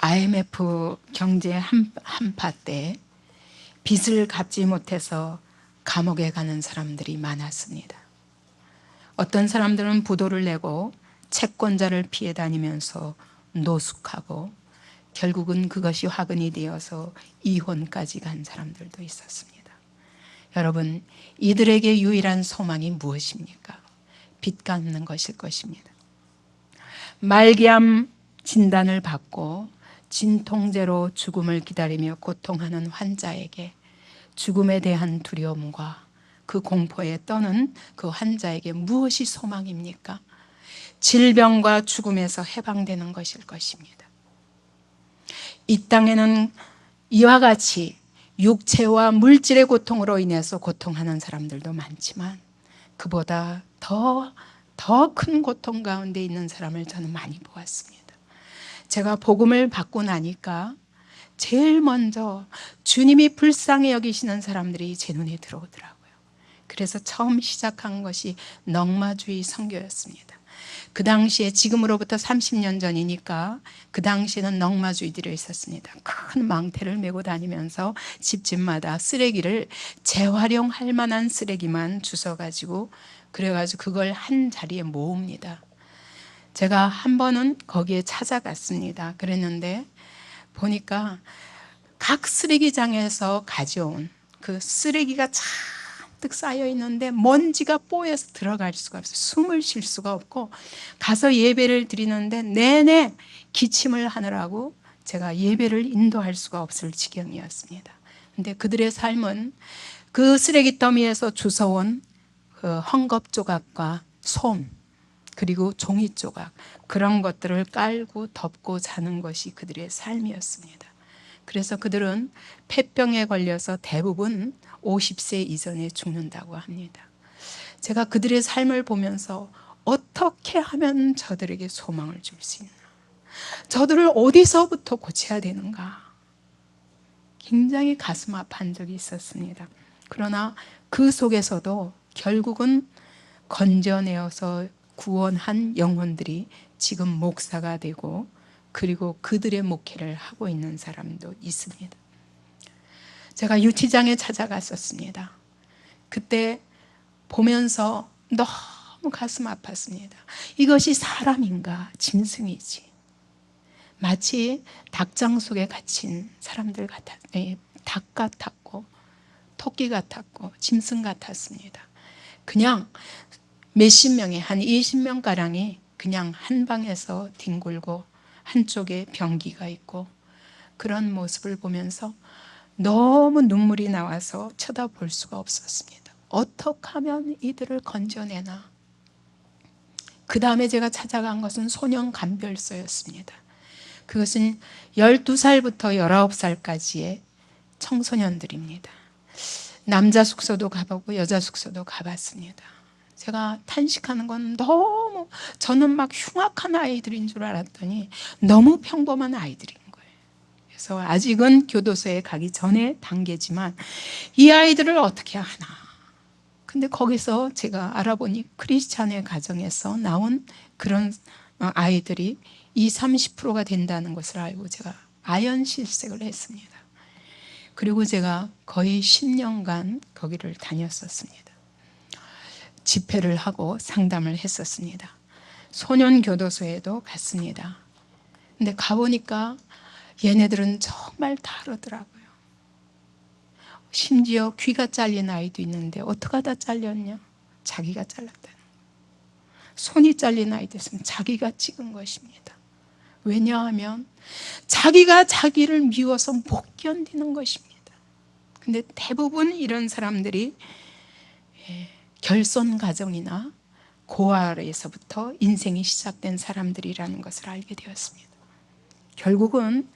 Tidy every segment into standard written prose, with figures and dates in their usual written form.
IMF 경제 한파 때 빚을 갚지 못해서 감옥에 가는 사람들이 많았습니다. 어떤 사람들은 부도를 내고 채권자를 피해 다니면서 노숙하고 결국은 그것이 화근이 되어서 이혼까지 간 사람들도 있었습니다. 여러분, 이들에게 유일한 소망이 무엇입니까? 빚 갚는 것일 것입니다. 말기암 진단을 받고 진통제로 죽음을 기다리며 고통하는 환자에게 죽음에 대한 두려움과 그 공포에 떠는 그 환자에게 무엇이 소망입니까? 질병과 죽음에서 해방되는 것일 것입니다. 이 땅에는 이와 같이 육체와 물질의 고통으로 인해서 고통하는 사람들도 많지만 그보다 더 큰 고통 가운데 있는 사람을 저는 많이 보았습니다. 제가 복음을 받고 나니까 제일 먼저 주님이 불쌍히 여기시는 사람들이 제 눈에 들어오더라고요. 그래서 처음 시작한 것이 넝마주의 선교였습니다. 그 당시에 지금으로부터 30년 전이니까 그 당시에는 넝마주의들이 있었습니다. 큰 망태를 메고 다니면서 집집마다 쓰레기를 재활용할 만한 쓰레기만 주워가지고 그래가지고 그걸 한 자리에 모읍니다. 제가 한 번은 거기에 찾아갔습니다. 그랬는데 보니까 각 쓰레기장에서 가져온 그 쓰레기가 잔뜩 쌓여 있는데 먼지가 뽀여서 들어갈 수가 없어요. 숨을 쉴 수가 없고 가서 예배를 드리는데 내내 기침을 하느라고 제가 예배를 인도할 수가 없을 지경이었습니다. 근데 그들의 삶은 그 쓰레기 더미에서 주워온 그 헝겊 조각과 솜 그리고 종이 조각 그런 것들을 깔고 덮고 자는 것이 그들의 삶이었습니다. 그래서 그들은 폐병에 걸려서 대부분 50세 이전에 죽는다고 합니다. 제가 그들의 삶을 보면서 어떻게 하면 저들에게 소망을 줄 수 있나? 저들을 어디서부터 고쳐야 되는가? 굉장히 가슴 아파한 적이 있었습니다. 그러나 그 속에서도 결국은 건져내어서 구원한 영혼들이 지금 목사가 되고 그리고 그들의 목회를 하고 있는 사람도 있습니다. 제가 유치장에 찾아갔었습니다. 그때 보면서 너무 가슴 아팠습니다. 이것이 사람인가 짐승이지. 마치 닭장 속에 갇힌 사람들 같았어요. 닭 같았고 토끼 같았고 짐승 같았습니다. 그냥 몇십 명의 한 20명가량이 그냥 한 방에서 뒹굴고 한쪽에 변기가 있고 그런 모습을 보면서 너무 눈물이 나와서 쳐다볼 수가 없었습니다. 어떻게 하면 이들을 건져내나? 그 다음에 제가 찾아간 것은 소년 감별소였습니다. 그것은 12살부터 19살까지의 청소년들입니다. 남자 숙소도 가보고 여자 숙소도 가봤습니다. 제가 탄식하는 건 너무 저는 막 흉악한 아이들인 줄 알았더니 너무 평범한 아이들인 거예요. 그래서 아직은 교도소에 가기 전에 단계지만 이 아이들을 어떻게 하나. 근데 거기서 제가 알아보니 크리스찬의 가정에서 나온 그런 아이들이 20-30%가 된다는 것을 알고 제가 아연실색을 했습니다. 그리고 제가 거의 10년간 거기를 다녔었습니다. 집회를 하고 상담을 했었습니다. 소년교도소에도 갔습니다. 근데 가보니까 얘네들은 정말 다르더라고요. 심지어 귀가 잘린 아이도 있는데 어떻게 하다 잘렸냐? 자기가 잘랐다는 거예요. 손이 잘린 아이도 있으면 자기가 찍은 것입니다. 왜냐하면 자기가 자기를 미워서 못 견디는 것입니다. 근데 대부분 이런 사람들이 결손 가정이나 고아에서부터 인생이 시작된 사람들이라는 것을 알게 되었습니다. 결국은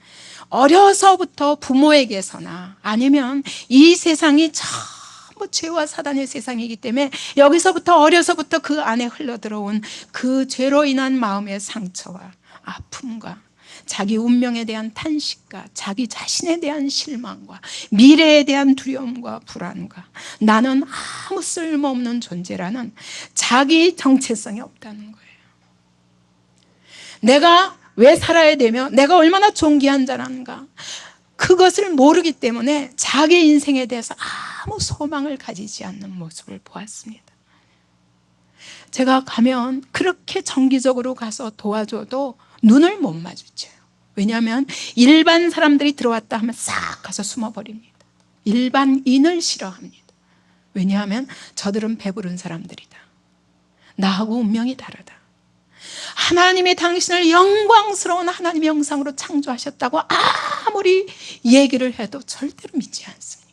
어려서부터 부모에게서나 아니면 이 세상이 전부 죄와 사단의 세상이기 때문에 여기서부터 어려서부터 그 안에 흘러들어온 그 죄로 인한 마음의 상처와 아픔과 자기 운명에 대한 탄식과 자기 자신에 대한 실망과 미래에 대한 두려움과 불안과 나는 아무 쓸모없는 존재라는 자기 정체성이 없다는 거예요. 내가 왜 살아야 되며 내가 얼마나 존귀한 자란가, 그것을 모르기 때문에 자기 인생에 대해서 아무 소망을 가지지 않는 모습을 보았습니다. 제가 가면 그렇게 정기적으로 가서 도와줘도 눈을 못 마주쳐요. 왜냐하면 일반 사람들이 들어왔다 하면 싹 가서 숨어버립니다. 일반인을 싫어합니다. 왜냐하면 저들은 배부른 사람들이다, 나하고 운명이 다르다, 하나님이 당신을 영광스러운 하나님의 형상으로 창조하셨다고 아무리 얘기를 해도 절대로 믿지 않습니다.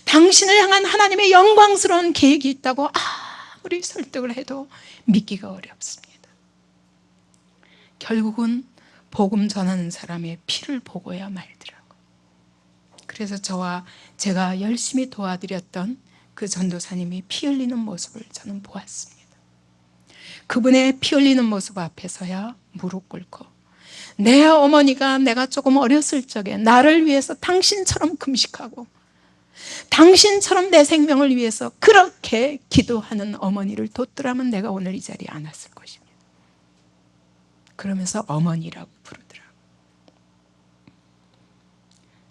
당신을 향한 하나님의 영광스러운 계획이 있다고 아무리 설득을 해도 믿기가 어렵습니다. 결국은 복음 전하는 사람의 피를 보고야 말더라고요. 그래서 제가 열심히 도와드렸던 그 전도사님이 피 흘리는 모습을 저는 보았습니다. 그분의 피 흘리는 모습 앞에서야 무릎 꿇고, 내 어머니가 내가 조금 어렸을 적에 나를 위해서 당신처럼 금식하고 당신처럼 내 생명을 위해서 그렇게 기도하는 어머니를 뒀더라면 내가 오늘 이 자리에 안 왔을 것입니다. 그러면서 어머니라고 부르더라고요.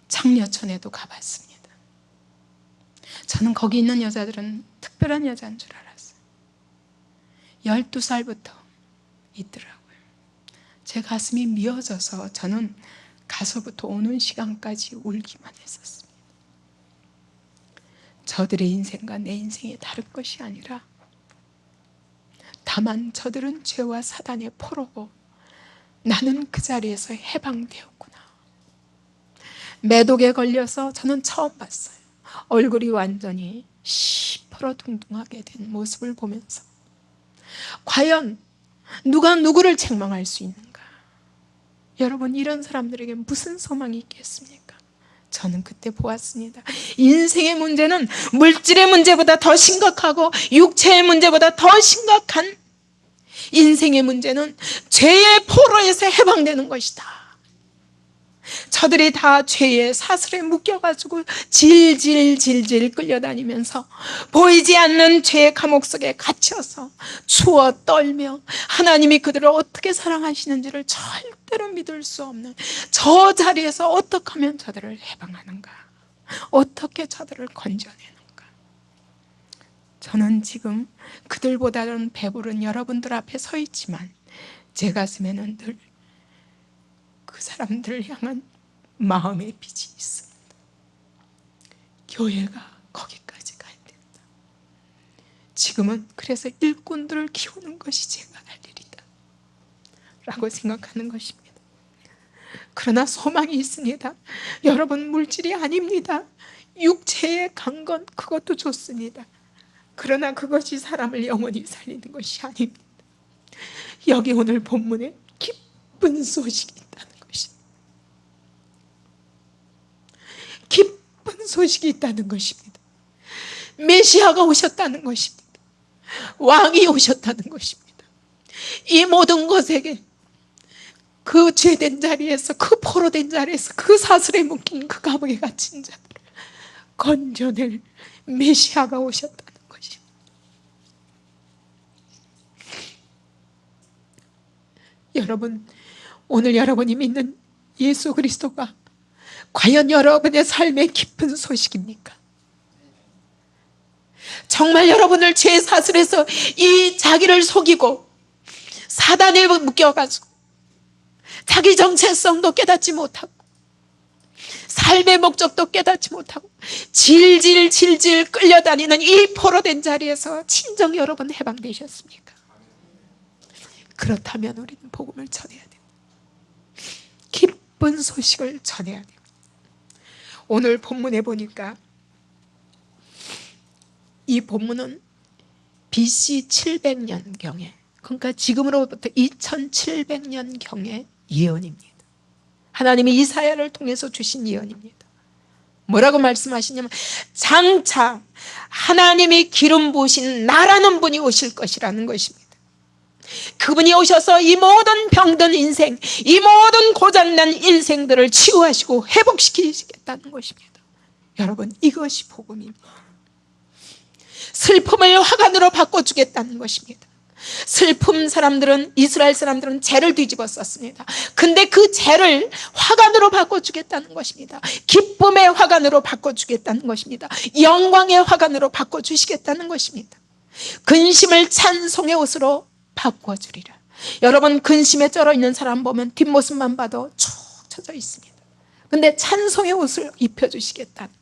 창녀촌에도 가봤습니다. 저는 거기 있는 여자들은 특별한 여자인 줄 알았어요. 12살부터 있더라고요. 제 가슴이 미어져서 저는 가서부터 오는 시간까지 울기만 했었습니다. 저들의 인생과 내 인생이 다를 것이 아니라 다만 저들은 죄와 사단의 포로고 나는 그 자리에서 해방되었구나. 매독에 걸려서 저는 처음 봤어요. 얼굴이 완전히 시퍼러둥둥하게 된 모습을 보면서 과연 누가 누구를 책망할 수 있는가? 여러분, 이런 사람들에게 무슨 소망이 있겠습니까? 저는 그때 보았습니다. 인생의 문제는 물질의 문제보다 더 심각하고 육체의 문제보다 더 심각한 인생의 문제는 죄의 포로에서 해방되는 것이다. 저들이 다 죄의 사슬에 묶여가지고 질질 끌려다니면서 보이지 않는 죄의 감옥 속에 갇혀서 추워 떨며 하나님이 그들을 어떻게 사랑하시는지를 절대로 믿을 수 없는 저 자리에서 어떻게 하면 저들을 해방하는가, 어떻게 저들을 건져내는가. 저는 지금 그들보다는 배부른 여러분들 앞에 서 있지만 제 가슴에는 늘 그 사람들을 향한 마음의 빛이 있습니다. 교회가 거기까지 가야 된다. 지금은 그래서 일꾼들을 키우는 것이 제가 할 일이다 라고 생각하는 것입니다. 그러나 소망이 있습니다. 여러분, 물질이 아닙니다. 육체의 강건, 그것도 좋습니다. 그러나 그것이 사람을 영원히 살리는 것이 아닙니다. 여기 오늘 본문에 기쁜 소식이 있다는 것입니다. 기쁜 소식이 있다는 것입니다. 메시아가 오셨다는 것입니다. 왕이 오셨다는 것입니다. 이 모든 것에게 그 죄된 자리에서, 그 포로된 자리에서, 그 사슬에 묶인 그 감옥에 갇힌 자들을 건져낼 메시아가 오셨다는 것입니다. 여러분, 오늘 여러분이 믿는 예수 그리스도가 과연 여러분의 삶의 깊은 소식입니까? 정말 여러분을 죄의 사슬에서 이 자기를 속이고 사단에 묶여가지고 자기 정체성도 깨닫지 못하고 삶의 목적도 깨닫지 못하고 질질 끌려다니는 이 포로된 자리에서 친정 여러분 해방되셨습니까? 그렇다면 우리는 복음을 전해야 됩니다. 기쁜 소식을 전해야 됩니다. 오늘 본문에 보니까 이 본문은 BC 700년경에, 그러니까 지금으로부터 2700년경의 예언입니다. 하나님이 이사야를 통해서 주신 예언입니다. 뭐라고 말씀하시냐면 장차 하나님이 기름 부으신 나라는 분이 오실 것이라는 것입니다. 그분이 오셔서 이 모든 병든 인생, 이 모든 고장난 인생들을 치유하시고 회복시키시겠다는 것입니다. 여러분, 이것이 복음입니다. 슬픔을 화관으로 바꿔주겠다는 것입니다. 슬픔 사람들은, 이스라엘 사람들은 죄를 뒤집어 썼습니다. 근데 그 죄를 화관으로 바꿔주겠다는 것입니다. 기쁨의 화관으로 바꿔주겠다는 것입니다. 영광의 화관으로 바꿔주시겠다는 것입니다. 근심을 찬송의 옷으로 바꿔주리라. 여러분, 근심에 쩔어 있는 사람 보면 뒷모습만 봐도 축 처져 있습니다. 근데 찬송의 옷을 입혀주시겠다는,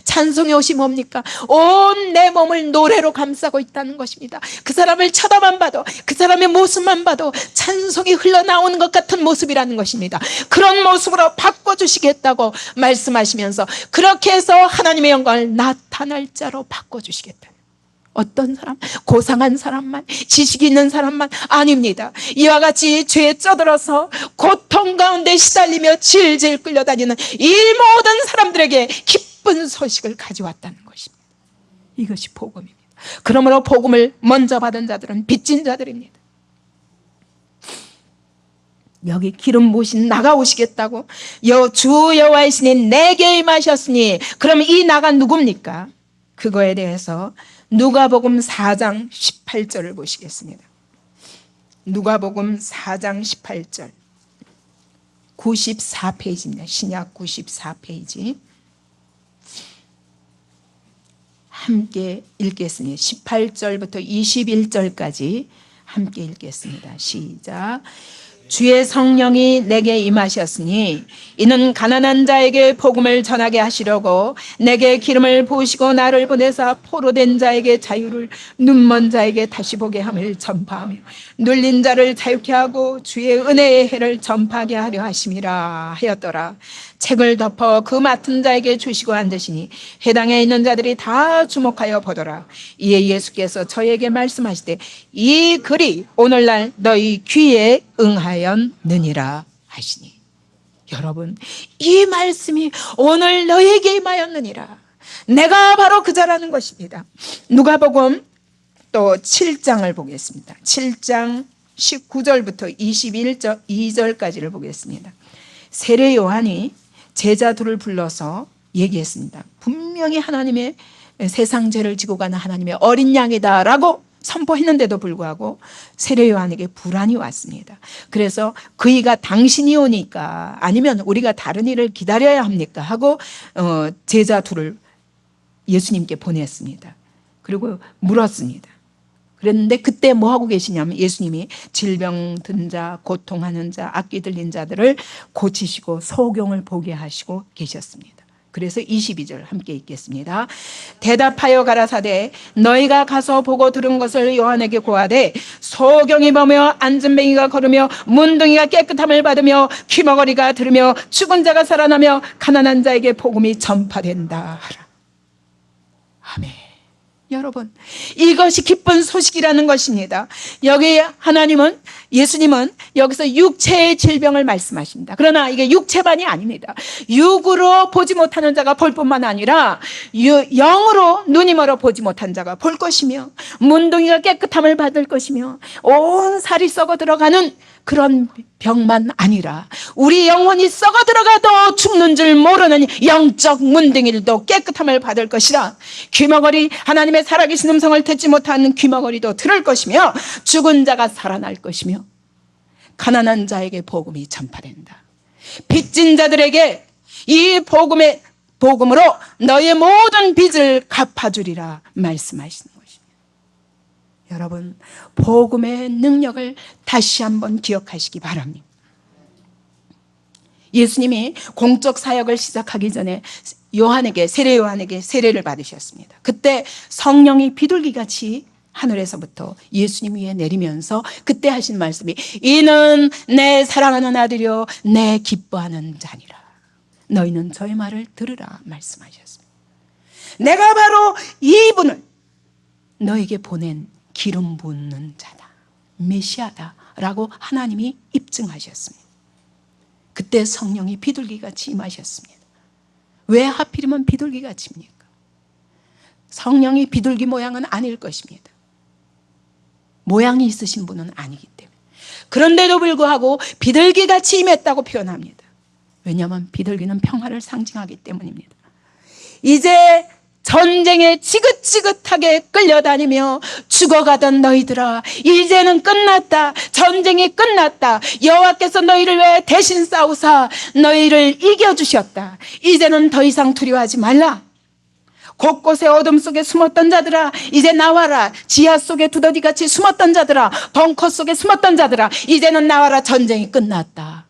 찬송의 옷이 뭡니까? 온 내 몸을 노래로 감싸고 있다는 것입니다. 그 사람을 쳐다만 봐도, 그 사람의 모습만 봐도 찬송이 흘러나오는 것 같은 모습이라는 것입니다. 그런 모습으로 바꿔주시겠다고 말씀하시면서, 그렇게 해서 하나님의 영광을 나타날 자로 바꿔주시겠다. 어떤 사람? 고상한 사람만, 지식이 있는 사람만? 아닙니다. 이와 같이 죄에 쩌들어서 고통 가운데 시달리며 질질 끌려다니는 이 모든 사람들에게 기쁜 소식을 가져왔다는 것입니다. 이것이 복음입니다. 그러므로 복음을 먼저 받은 자들은 빚진 자들입니다. 여기 기름 부으신 나가 오시겠다고, 주 여호와의 신이 내게 임하셨으니, 그럼 이 나가 누굽니까? 그거에 대해서 누가복음 4장 18절을 보시겠습니다. 누가복음 4장 18절, 94페이지입니다. 신약 94페이지. 함께 읽겠습니다. 18절부터 21절까지 함께 읽겠습니다. 시작. 주의 성령이 내게 임하셨으니 이는 가난한 자에게 복음을 전하게 하시려고 내게 기름을 부으시고 나를 보내사 포로된 자에게 자유를, 눈먼 자에게 다시 보게 함을 전파하며 눌린 자를 자유케 하고 주의 은혜의 해를 전파하게 하려 하심이라 하였더라. 책을 덮어 그 맡은 자에게 주시고 앉으시니 회당에 있는 자들이 다 주목하여 보더라. 이에 예수께서 저에게 말씀하시되 이 글이 오늘날 너희 귀에 응하였느니라 하시니. 여러분, 이 말씀이 오늘 너에게 임하였느니라. 내가 바로 그 자라는 것입니다. 누가복음 또 7장을 보겠습니다. 7장 19절부터 22절까지를 보겠습니다. 세례 요한이 제자 둘을 불러서 얘기했습니다. 분명히 하나님의 세상 죄를 지고 가는 하나님의 어린 양이다라고 선포했는데도 불구하고 세례 요한에게 불안이 왔습니다. 그래서 그이가 당신이 오니까 아니면 우리가 다른 일을 기다려야 합니까? 하고 제자 둘을 예수님께 보냈습니다. 그리고 물었습니다. 그랬는데 그때 뭐 하고 계시냐면 예수님이 질병 든 자, 고통하는 자, 악기 들린 자들을 고치시고 소경을 보게 하시고 계셨습니다. 그래서 22절 함께 읽겠습니다. 대답하여 가라사대 너희가 가서 보고 들은 것을 요한에게 고하되 소경이 보며 안진뱅이가 걸으며 문둥이가 깨끗함을 받으며 귀머거리가 들으며 죽은 자가 살아나며 가난한 자에게 복음이 전파된다 하라. 아멘. 여러분, 이것이 기쁜 소식이라는 것입니다. 여기 하나님은, 예수님은 여기서 육체의 질병을 말씀하십니다. 그러나 이게 육체만이 아닙니다. 육으로 보지 못하는 자가 볼 뿐만 아니라 영으로 눈이 멀어 보지 못한 자가 볼 것이며 문둥이가 깨끗함을 받을 것이며 온 살이 썩어 들어가는 그런 병만 아니라 우리 영혼이 썩어 들어가도 죽는 줄 모르는 영적 문둥이들도 깨끗함을 받을 것이라. 귀머거리, 하나님의 살아계신 음성을 듣지 못하는 귀머거리도 들을 것이며 죽은 자가 살아날 것이며 가난한 자에게 복음이 전파된다. 빚진 자들에게 이 복음으로 너의 모든 빚을 갚아주리라 말씀하시는 것입니다. 여러분, 복음의 능력을 다시 한번 기억하시기 바랍니다. 예수님이 공적 사역을 시작하기 전에 세례 요한에게 세례를 받으셨습니다. 그때 성령이 비둘기같이 하늘에서부터 예수님 위에 내리면서 그때 하신 말씀이 이는 내 사랑하는 아들이요 내 기뻐하는 자니라. 너희는 저의 말을 들으라 말씀하셨습니다. 내가 바로 이분을 너에게 보낸 기름 붓는 자다, 메시아다라고 하나님이 입증하셨습니다. 그때 성령이 비둘기같이 임하셨습니다. 왜 하필이면 비둘기같이입니까? 성령이 비둘기 모양은 아닐 것입니다. 모양이 있으신 분은 아니기 때문에. 그런데도 불구하고 비둘기같이 임했다고 표현합니다. 왜냐하면 비둘기는 평화를 상징하기 때문입니다. 이제 전쟁에 지긋지긋하게 끌려다니며 죽어가던 너희들아, 이제는 끝났다. 전쟁이 끝났다. 여호와께서 너희를 위해 대신 싸우사 너희를 이겨주셨다. 이제는 더 이상 두려워하지 말라. 곳곳에 어둠 속에 숨었던 자들아, 이제 나와라. 지하 속에 두더지같이 숨었던 자들아, 벙커 속에 숨었던 자들아, 이제는 나와라. 전쟁이 끝났다.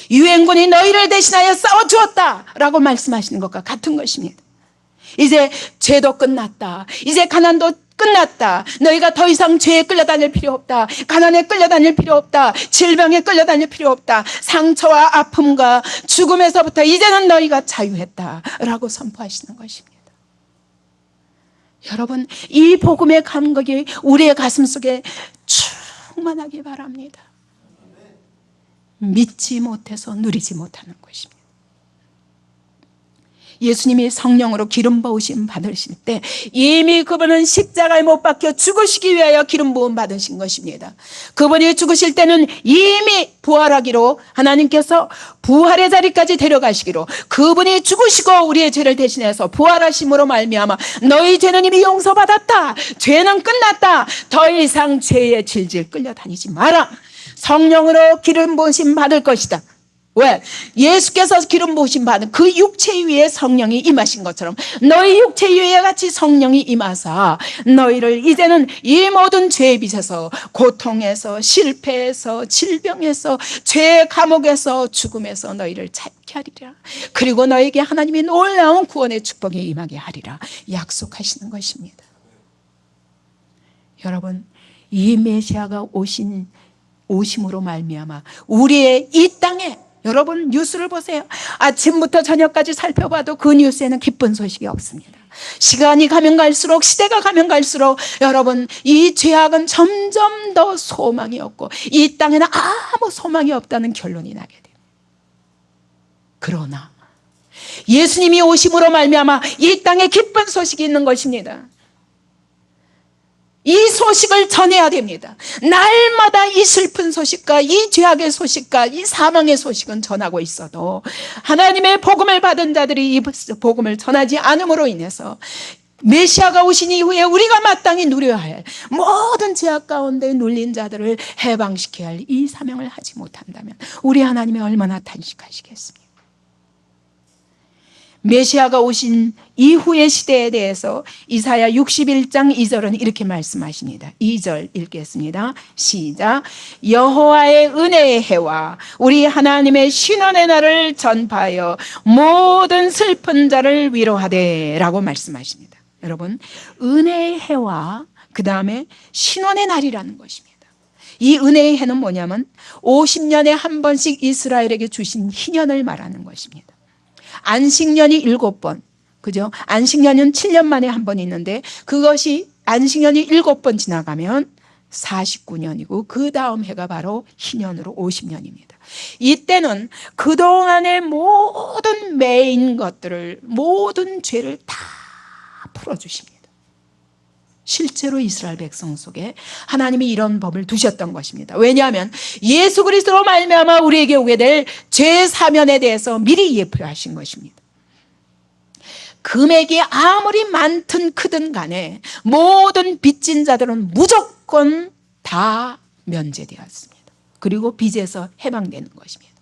유엔군이 너희를 대신하여 싸워주었다 라고 말씀하시는 것과 같은 것입니다. 이제 죄도 끝났다. 이제 가난도 끝났다. 너희가 더 이상 죄에 끌려다닐 필요 없다. 가난에 끌려다닐 필요 없다. 질병에 끌려다닐 필요 없다. 상처와 아픔과 죽음에서부터 이제는 너희가 자유했다 라고 선포하시는 것입니다. 여러분, 이 복음의 감격이 우리의 가슴 속에 충만하기 바랍니다. 믿지 못해서 누리지 못하는 것입니다. 예수님이 성령으로 기름 부으심 받으실 때 이미 그분은 십자가에 못 박혀 죽으시기 위하여 기름 부음 받으신 것입니다. 그분이 죽으실 때는 이미 부활하기로, 하나님께서 부활의 자리까지 데려가시기로, 그분이 죽으시고 우리의 죄를 대신해서 부활하심으로 말미암아 너희 죄는 이미 용서받았다. 죄는 끝났다. 더 이상 죄에 질질 끌려다니지 마라. 성령으로 기름 부으심 받을 것이다. 왜? 예수께서 기름 부으심 받은 그 육체 위에 성령이 임하신 것처럼 너희 육체 위에 같이 성령이 임하사 너희를 이제는 이 모든 죄의 빚에서, 고통에서, 실패에서, 질병에서, 죄의 감옥에서, 죽음에서 너희를 자유케 하리라. 그리고 너에게 하나님이 놀라운 구원의 축복이 임하게 하리라 약속하시는 것입니다. 여러분, 이 메시아가 오심으로 말미암아 우리의 이 땅에, 여러분 뉴스를 보세요. 아침부터 저녁까지 살펴봐도 그 뉴스에는 기쁜 소식이 없습니다. 시간이 가면 갈수록, 시대가 가면 갈수록 여러분, 이 죄악은 점점 더 소망이 없고 이 땅에는 아무 소망이 없다는 결론이 나게 돼요. 그러나 예수님이 오심으로 말미암아 이 땅에 기쁜 소식이 있는 것입니다. 이 소식을 전해야 됩니다. 날마다 이 슬픈 소식과 이 죄악의 소식과 이 사망의 소식은 전하고 있어도 하나님의 복음을 받은 자들이 이 복음을 전하지 않음으로 인해서 메시아가 오신 이후에 우리가 마땅히 누려야 할 모든 죄악 가운데 눌린 자들을 해방시켜야 할 이 사명을 하지 못한다면 우리 하나님이 얼마나 탄식하시겠습니까? 메시아가 오신 이후의 시대에 대해서 이사야 61장 2절은 이렇게 말씀하십니다. 2절 읽겠습니다. 시작. 여호와의 은혜의 해와 우리 하나님의 신원의 날을 전파하여 모든 슬픈 자를 위로하되 라고 말씀하십니다. 여러분, 은혜의 해와 그 다음에 신원의 날이라는 것입니다. 이 은혜의 해는 뭐냐면 50년에 한 번씩 이스라엘에게 주신 희년을 말하는 것입니다. 안식년이 7번, 그죠? 안식년은 7년 만에 한 번 있는데 그것이 안식년이 7번 지나가면 49년이고 그 다음 해가 바로 희년으로 50년입니다. 이때는 그동안의 모든 매인 것들을, 모든 죄를 다 풀어주십니다. 실제로 이스라엘 백성 속에 하나님이 이런 법을 두셨던 것입니다. 왜냐하면 예수 그리스도로 말미암아 우리에게 오게 될 죄 사면에 대해서 미리 예표하신 것입니다. 금액이 아무리 많든 크든 간에 모든 빚진 자들은 무조건 다 면제되었습니다. 그리고 빚에서 해방되는 것입니다.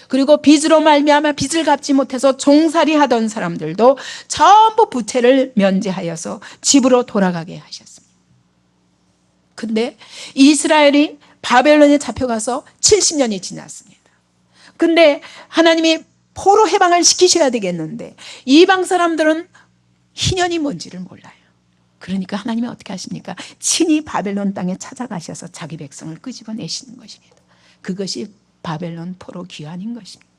그리고 빚으로 말미암아 빚을 갚지 못해서 종살이 하던 사람들도 전부 부채를 면제하여서 집으로 돌아가게 하셨습니다. 근데 이스라엘이 바벨론에 잡혀가서 70년이 지났습니다. 근데 하나님이 포로 해방을 시키셔야 되겠는데 이방 사람들은 희년이 뭔지를 몰라요. 그러니까 하나님이 어떻게 하십니까? 친히 바벨론 땅에 찾아가셔서 자기 백성을 끄집어내시는 것입니다. 그것이 바벨론 포로 귀환인 것입니다.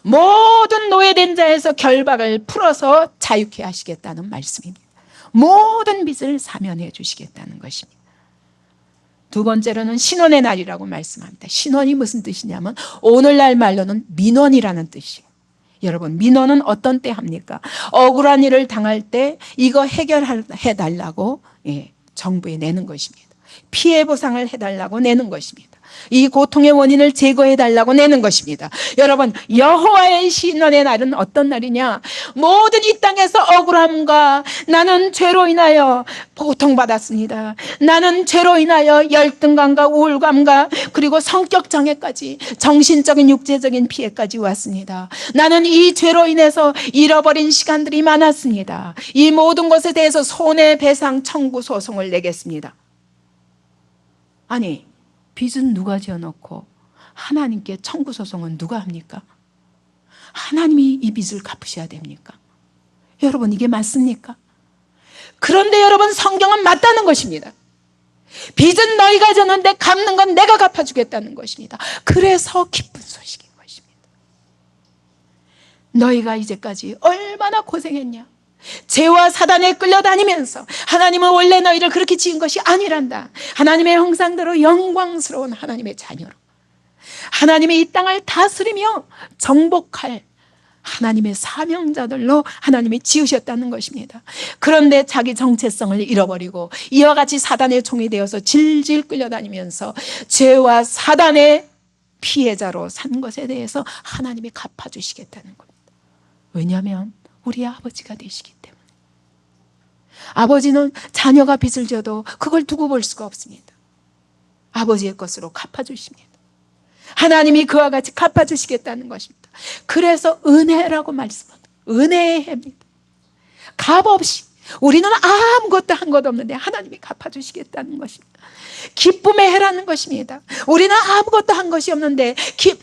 모든 노예된 자에서 결박을 풀어서 자유케 하시겠다는 말씀입니다. 모든 빚을 사면해 주시겠다는 것입니다. 두 번째로는 신원의 날이라고 말씀합니다. 신원이 무슨 뜻이냐면 오늘날 말로는 민원이라는 뜻이에요. 여러분, 민원은 어떤 때 합니까? 억울한 일을 당할 때 이거 해결해 달라고 정부에 내는 것입니다. 피해 보상을 해달라고 내는 것입니다. 이 고통의 원인을 제거해 달라고 내는 것입니다. 여러분, 여호와의 신원의 날은 어떤 날이냐? 모든 이 땅에서 억울함과 나는 죄로 인하여 고통받았습니다. 나는 죄로 인하여 열등감과 우울감과 그리고 성격 장애까지, 정신적인 육체적인 피해까지 왔습니다. 나는 이 죄로 인해서 잃어버린 시간들이 많았습니다. 이 모든 것에 대해서 손해배상 청구 소송을 내겠습니다. 아니, 빚은 누가 지어놓고 하나님께 청구 소송은 누가 합니까? 하나님이 이 빚을 갚으셔야 됩니까? 여러분, 이게 맞습니까? 그런데 여러분, 성경은 맞다는 것입니다. 빚은 너희가 졌는데 갚는 건 내가 갚아주겠다는 것입니다. 그래서 기쁜 소식인 것입니다. 너희가 이제까지 얼마나 고생했냐? 죄와 사단에 끌려다니면서 하나님은 원래 너희를 그렇게 지은 것이 아니란다. 하나님의 형상대로 영광스러운 하나님의 자녀로 하나님의 이 땅을 다스리며 정복할 하나님의 사명자들로 하나님이 지으셨다는 것입니다. 그런데 자기 정체성을 잃어버리고 이와 같이 사단의 종이 되어서 질질 끌려다니면서 죄와 사단의 피해자로 산 것에 대해서 하나님이 갚아주시겠다는 겁니다. 왜냐하면 우리 아버지가 되시기 때문에. 아버지는 자녀가 빚을 져도 그걸 두고 볼 수가 없습니다. 아버지의 것으로 갚아주십니다. 하나님이 그와 같이 갚아주시겠다는 것입니다. 그래서 은혜라고 말씀합니다. 은혜의 해입니다. 값 없이 우리는 아무것도 한 것 없는데 하나님이 갚아주시겠다는 것입니다. 기쁨의 해라는 것입니다. 우리는 아무것도 한 것이 없는데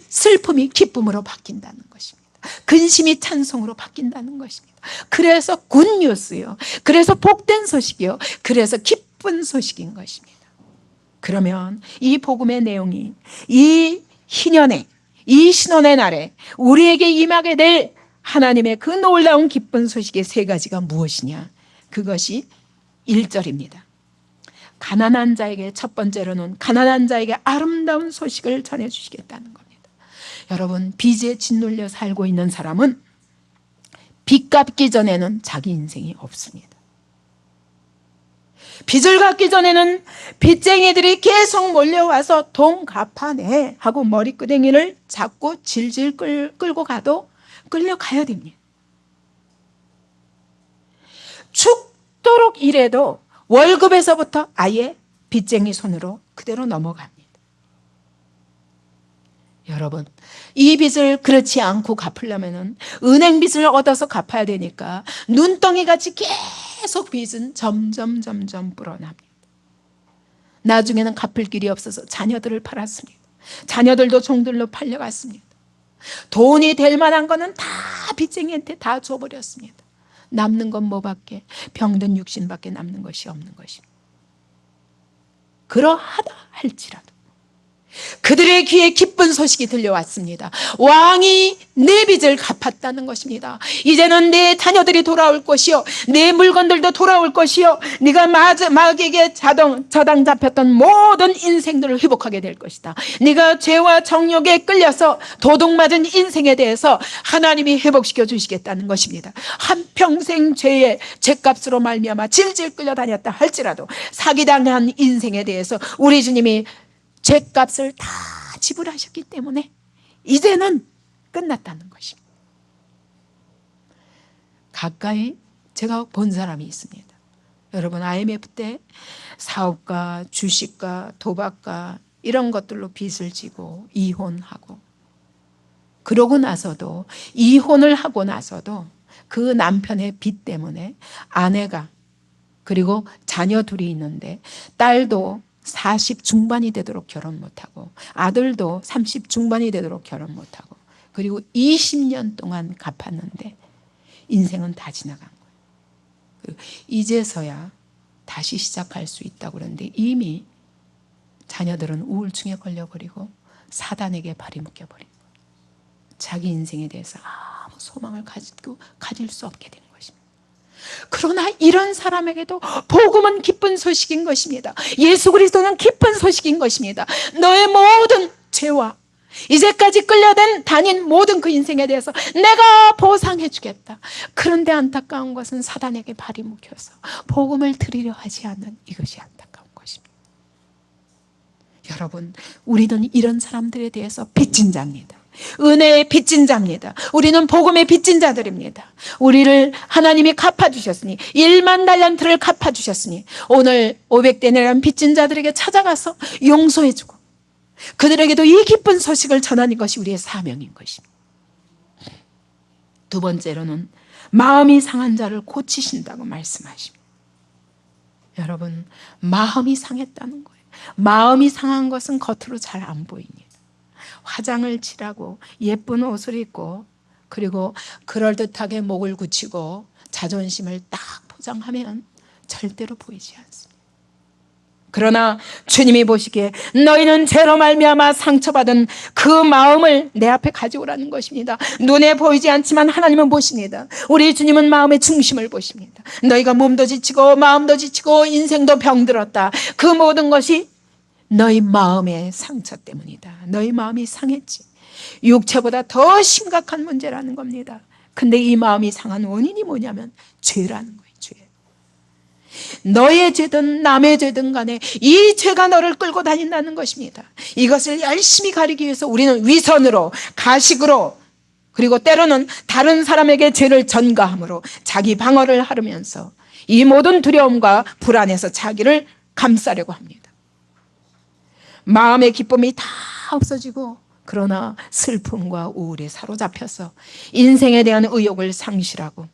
슬픔이 기쁨으로 바뀐다는 것입니다. 근심이 찬송으로 바뀐다는 것입니다. 그래서 굿뉴스요. 그래서 복된 소식이요. 그래서 기쁜 소식인 것입니다. 그러면 이 복음의 내용이 이 희년의, 이 신원의 날에 우리에게 임하게 될 하나님의 그 놀라운 기쁜 소식의 세 가지가 무엇이냐? 그것이 1절입니다. 가난한 자에게, 첫 번째로는 가난한 자에게 아름다운 소식을 전해주시겠다는 겁니다. 여러분, 빚에 짓눌려 살고 있는 사람은 빚 갚기 전에는 자기 인생이 없습니다. 빚을 갚기 전에는 빚쟁이들이 계속 몰려와서 돈 갚아내 하고 머리끄댕이를 잡고 질질 끌고 가도 끌려가야 됩니다. 죽도록 일해도 월급에서부터 아예 빚쟁이 손으로 그대로 넘어갑니다. 여러분, 이 빚을 그렇지 않고 갚으려면 은행 빚을 얻어서 갚아야 되니까 눈덩이같이 계속 빚은 점점 불어납니다. 나중에는 갚을 길이 없어서 자녀들을 팔았습니다. 자녀들도 종들로 팔려갔습니다. 돈이 될 만한 거는 다 빚쟁이한테 다 줘버렸습니다. 남는 건 뭐밖에, 병든 육신밖에 남는 것이 없는 것입니다. 그러하다 할지라도 그들의 귀에 기쁜 소식이 들려왔습니다. 왕이 내 빚을 갚았다는 것입니다. 이제는 내 자녀들이 돌아올 것이요, 내 물건들도 돌아올 것이요, 네가 마귀에게 저당 잡혔던 모든 인생들을 회복하게 될 것이다. 네가 죄와 정욕에 끌려서 도둑맞은 인생에 대해서 하나님이 회복시켜 주시겠다는 것입니다. 한평생 죄값으로 말미암아 질질 끌려다녔다 할지라도 사기당한 인생에 대해서 우리 주님이 죄값을 다 지불하셨기 때문에 이제는 끝났다는 것입니다. 가까이 제가 본 사람이 있습니다. 여러분, IMF 때 사업가, 주식가, 도박가 이런 것들로 빚을 지고 이혼하고, 그러고 나서도, 이혼을 하고 나서도 그 남편의 빚 때문에 아내가, 그리고 자녀 둘이 있는데 딸도 40 중반이 되도록 결혼 못하고 아들도 30 중반이 되도록 결혼 못하고, 그리고 20년 동안 갚았는데 인생은 다 지나간 거예요. 이제서야 다시 시작할 수 있다고 그러는데 이미 자녀들은 우울증에 걸려버리고 사단에게 발이 묶여버린 거예요. 자기 인생에 대해서 아무 소망을 가질 수 없게 된 거예요. 그러나 이런 사람에게도 복음은 기쁜 소식인 것입니다. 예수 그리스도는 기쁜 소식인 것입니다. 너의 모든 죄와 이제까지 다닌 모든 그 인생에 대해서 내가 보상해 주겠다. 그런데 안타까운 것은 사단에게 발이 묶여서 복음을 들으려 하지 않는 이것이 안타까운 것입니다. 여러분, 우리는 이런 사람들에 대해서 빚진 자입니다. 은혜의 빚진 자입니다. 우리는 복음의 빚진 자들입니다. 우리를 하나님이 갚아주셨으니 1만 달란트를 갚아주셨으니 오늘 500데나리온 빚진 자들에게 찾아가서 용서해주고 그들에게도 이 기쁜 소식을 전하는 것이 우리의 사명인 것입니다. 두 번째로는 마음이 상한 자를 고치신다고 말씀하십니다. 여러분, 마음이 상했다는 거예요. 마음이 상한 것은 겉으로 잘 안 보입니다. 화장을 칠하고 예쁜 옷을 입고 그리고 그럴듯하게 목을 굳히고 자존심을 딱 포장하면 절대로 보이지 않습니다. 그러나 주님이 보시기에 너희는 죄로 말미암아 상처받은 그 마음을 내 앞에 가져오라는 것입니다. 눈에 보이지 않지만 하나님은 보십니다. 우리 주님은 마음의 중심을 보십니다. 너희가 몸도 지치고 마음도 지치고 인생도 병들었다. 그 모든 것이 너희 마음의 상처 때문이다. 너희 마음이 상했지. 육체보다 더 심각한 문제라는 겁니다. 근데 이 마음이 상한 원인이 뭐냐면 죄라는 거예요. 죄. 너의 죄든 남의 죄든 간에 이 죄가 너를 끌고 다닌다는 것입니다. 이것을 열심히 가리기 위해서 우리는 위선으로, 가식으로, 그리고 때로는 다른 사람에게 죄를 전가함으로 자기 방어를 하면서 이 모든 두려움과 불안에서 자기를 감싸려고 합니다. 마음의 기쁨이 다 없어지고 그러나 슬픔과 우울에 사로잡혀서 인생에 대한 의욕을 상실하고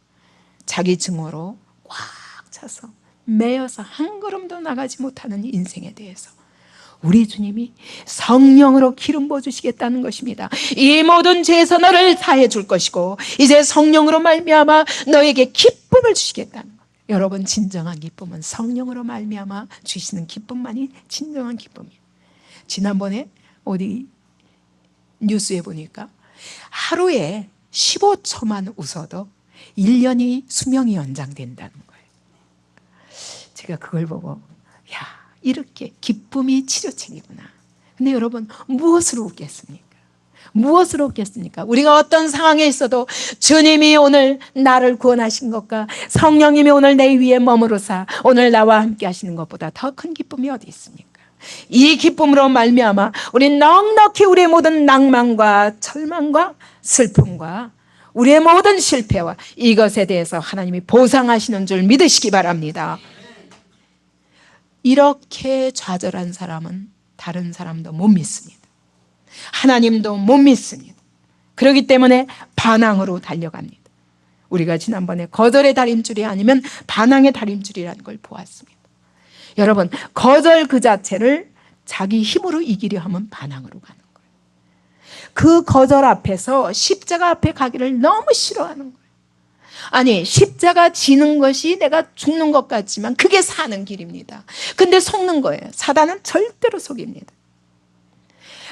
자기 증오로 꽉 차서 매여서 한 걸음도 나가지 못하는 인생에 대해서 우리 주님이 성령으로 기름 부어주시겠다는 것입니다. 이 모든 죄에서 너를 사해 줄 것이고 이제 성령으로 말미암아 너에게 기쁨을 주시겠다는 거예요. 여러분, 진정한 기쁨은 성령으로 말미암아 주시는 기쁨만이 진정한 기쁨이에요. 지난번에 어디 뉴스에 보니까 하루에 15초만 웃어도 1년이 수명이 연장된다는 거예요. 제가 그걸 보고 야, 이렇게 기쁨이 치료책이구나. 근데 여러분, 무엇으로 웃겠습니까? 무엇으로 웃겠습니까? 우리가 어떤 상황에 있어도 주님이 오늘 나를 구원하신 것과 성령님이 오늘 내 위에 머무르사 오늘 나와 함께 하시는 것보다 더 큰 기쁨이 어디 있습니까? 이 기쁨으로 말미암아 우리는 넉넉히 우리의 모든 낭만과 절망과 슬픔과 우리의 모든 실패와 이것에 대해서 하나님이 보상하시는 줄 믿으시기 바랍니다. 이렇게 좌절한 사람은 다른 사람도 못 믿습니다. 하나님도 못 믿습니다. 그렇기 때문에 반항으로 달려갑니다. 우리가 지난번에 거절의 다림줄이 아니면 반항의 다림줄이라는 걸 보았습니다. 여러분, 거절 그 자체를 자기 힘으로 이기려 하면 반항으로 가는 거예요. 그 거절 앞에서 십자가 앞에 가기를 너무 싫어하는 거예요. 아니, 십자가 지는 것이 내가 죽는 것 같지만 그게 사는 길입니다. 근데 속는 거예요. 사단은 절대로 속입니다.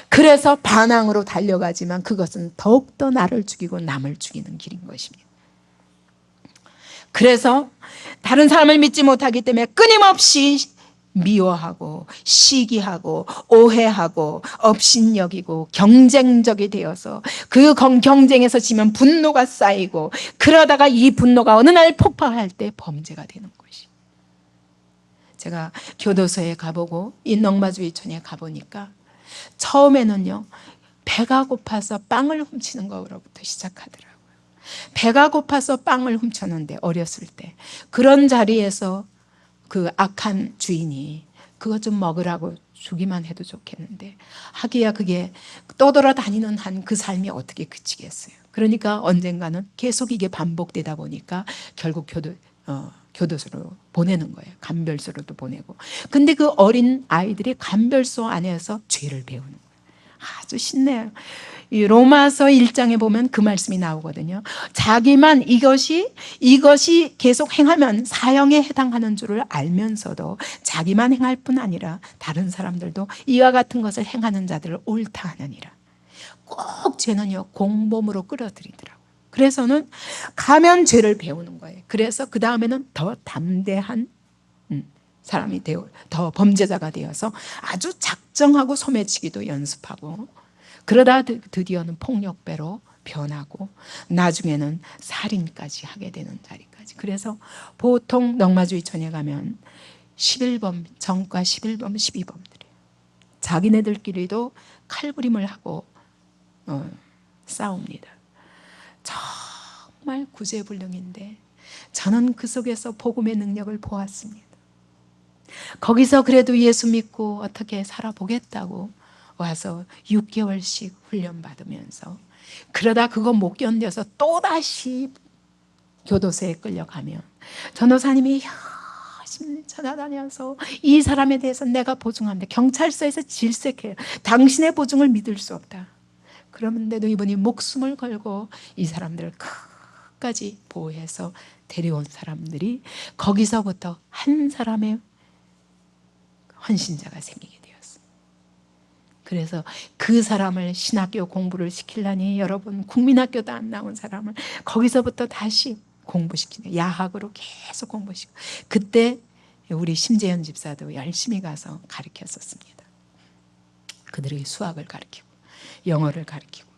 그래서 반항으로 달려가지만 그것은 더욱더 나를 죽이고 남을 죽이는 길인 것입니다. 그래서 다른 사람을 믿지 못하기 때문에 끊임없이 미워하고 시기하고 오해하고 업신여기고 경쟁적이 되어서 그 경쟁에서 지면 분노가 쌓이고 그러다가 이 분노가 어느 날 폭발할 때 범죄가 되는 것이. 제가 교도소에 가보고 인넉마주의촌에 가보니까 처음에는요, 배가 고파서 빵을 훔치는 거로부터 시작하더라고요. 배가 고파서 빵을 훔쳤는데 어렸을 때 그런 자리에서 그 악한 주인이 그것 좀 먹으라고 주기만 해도 좋겠는데 하기야 그게 떠돌아다니는 한 그 삶이 어떻게 그치겠어요. 그러니까 언젠가는 계속 이게 반복되다 보니까 결국 교도소로 보내는 거예요. 감별소로도 보내고. 근데 그 어린 아이들이 감별소 안에서 죄를 배우는 거예요. 아주 신나요. 이 로마서 1장에 보면 그 말씀이 나오거든요. 자기만 이것이 계속 행하면 사형에 해당하는 줄을 알면서도 자기만 행할 뿐 아니라 다른 사람들도 이와 같은 것을 행하는 자들을 옳다 하느니라. 꼭 죄는요, 공범으로 끌어들이더라고요. 그래서는 가면 죄를 배우는 거예요. 그래서 그 다음에는 더 담대한 사람이 되어, 더 범죄자가 되어서 아주 작정하고 소매치기도 연습하고 그러다 드디어는 폭력배로 변하고 나중에는 살인까지 하게 되는 자리까지. 그래서 보통 넉마주의촌에 가면 11범, 정과 11범, 12범들이에요. 자기네들끼리도 칼부림을 하고 싸웁니다. 정말 구제불능인데 저는 그 속에서 복음의 능력을 보았습니다. 거기서 그래도 예수 믿고 어떻게 살아보겠다고 와서 6개월씩 훈련받으면서, 그러다 그거 못 견뎌서 또다시 교도소에 끌려가면 전도사님이 열심히 찾아다녀서 이 사람에 대해서 내가 보증합니다. 경찰서에서 질색해요. 당신의 보증을 믿을 수 없다. 그런데도 이분이 목숨을 걸고 이 사람들을 끝까지 보호해서 데려온 사람들이 거기서부터 한 사람의 헌신자가 생기게 되었어요. 그래서 그 사람을 신학교 공부를 시키려니 여러분, 국민학교도 안 나온 사람을 거기서부터 다시 공부시키는, 야학으로 계속 공부시키고, 그때 우리 심재현 집사도 열심히 가서 가르쳤었습니다. 그들이 수학을 가르치고 영어를 가르치고,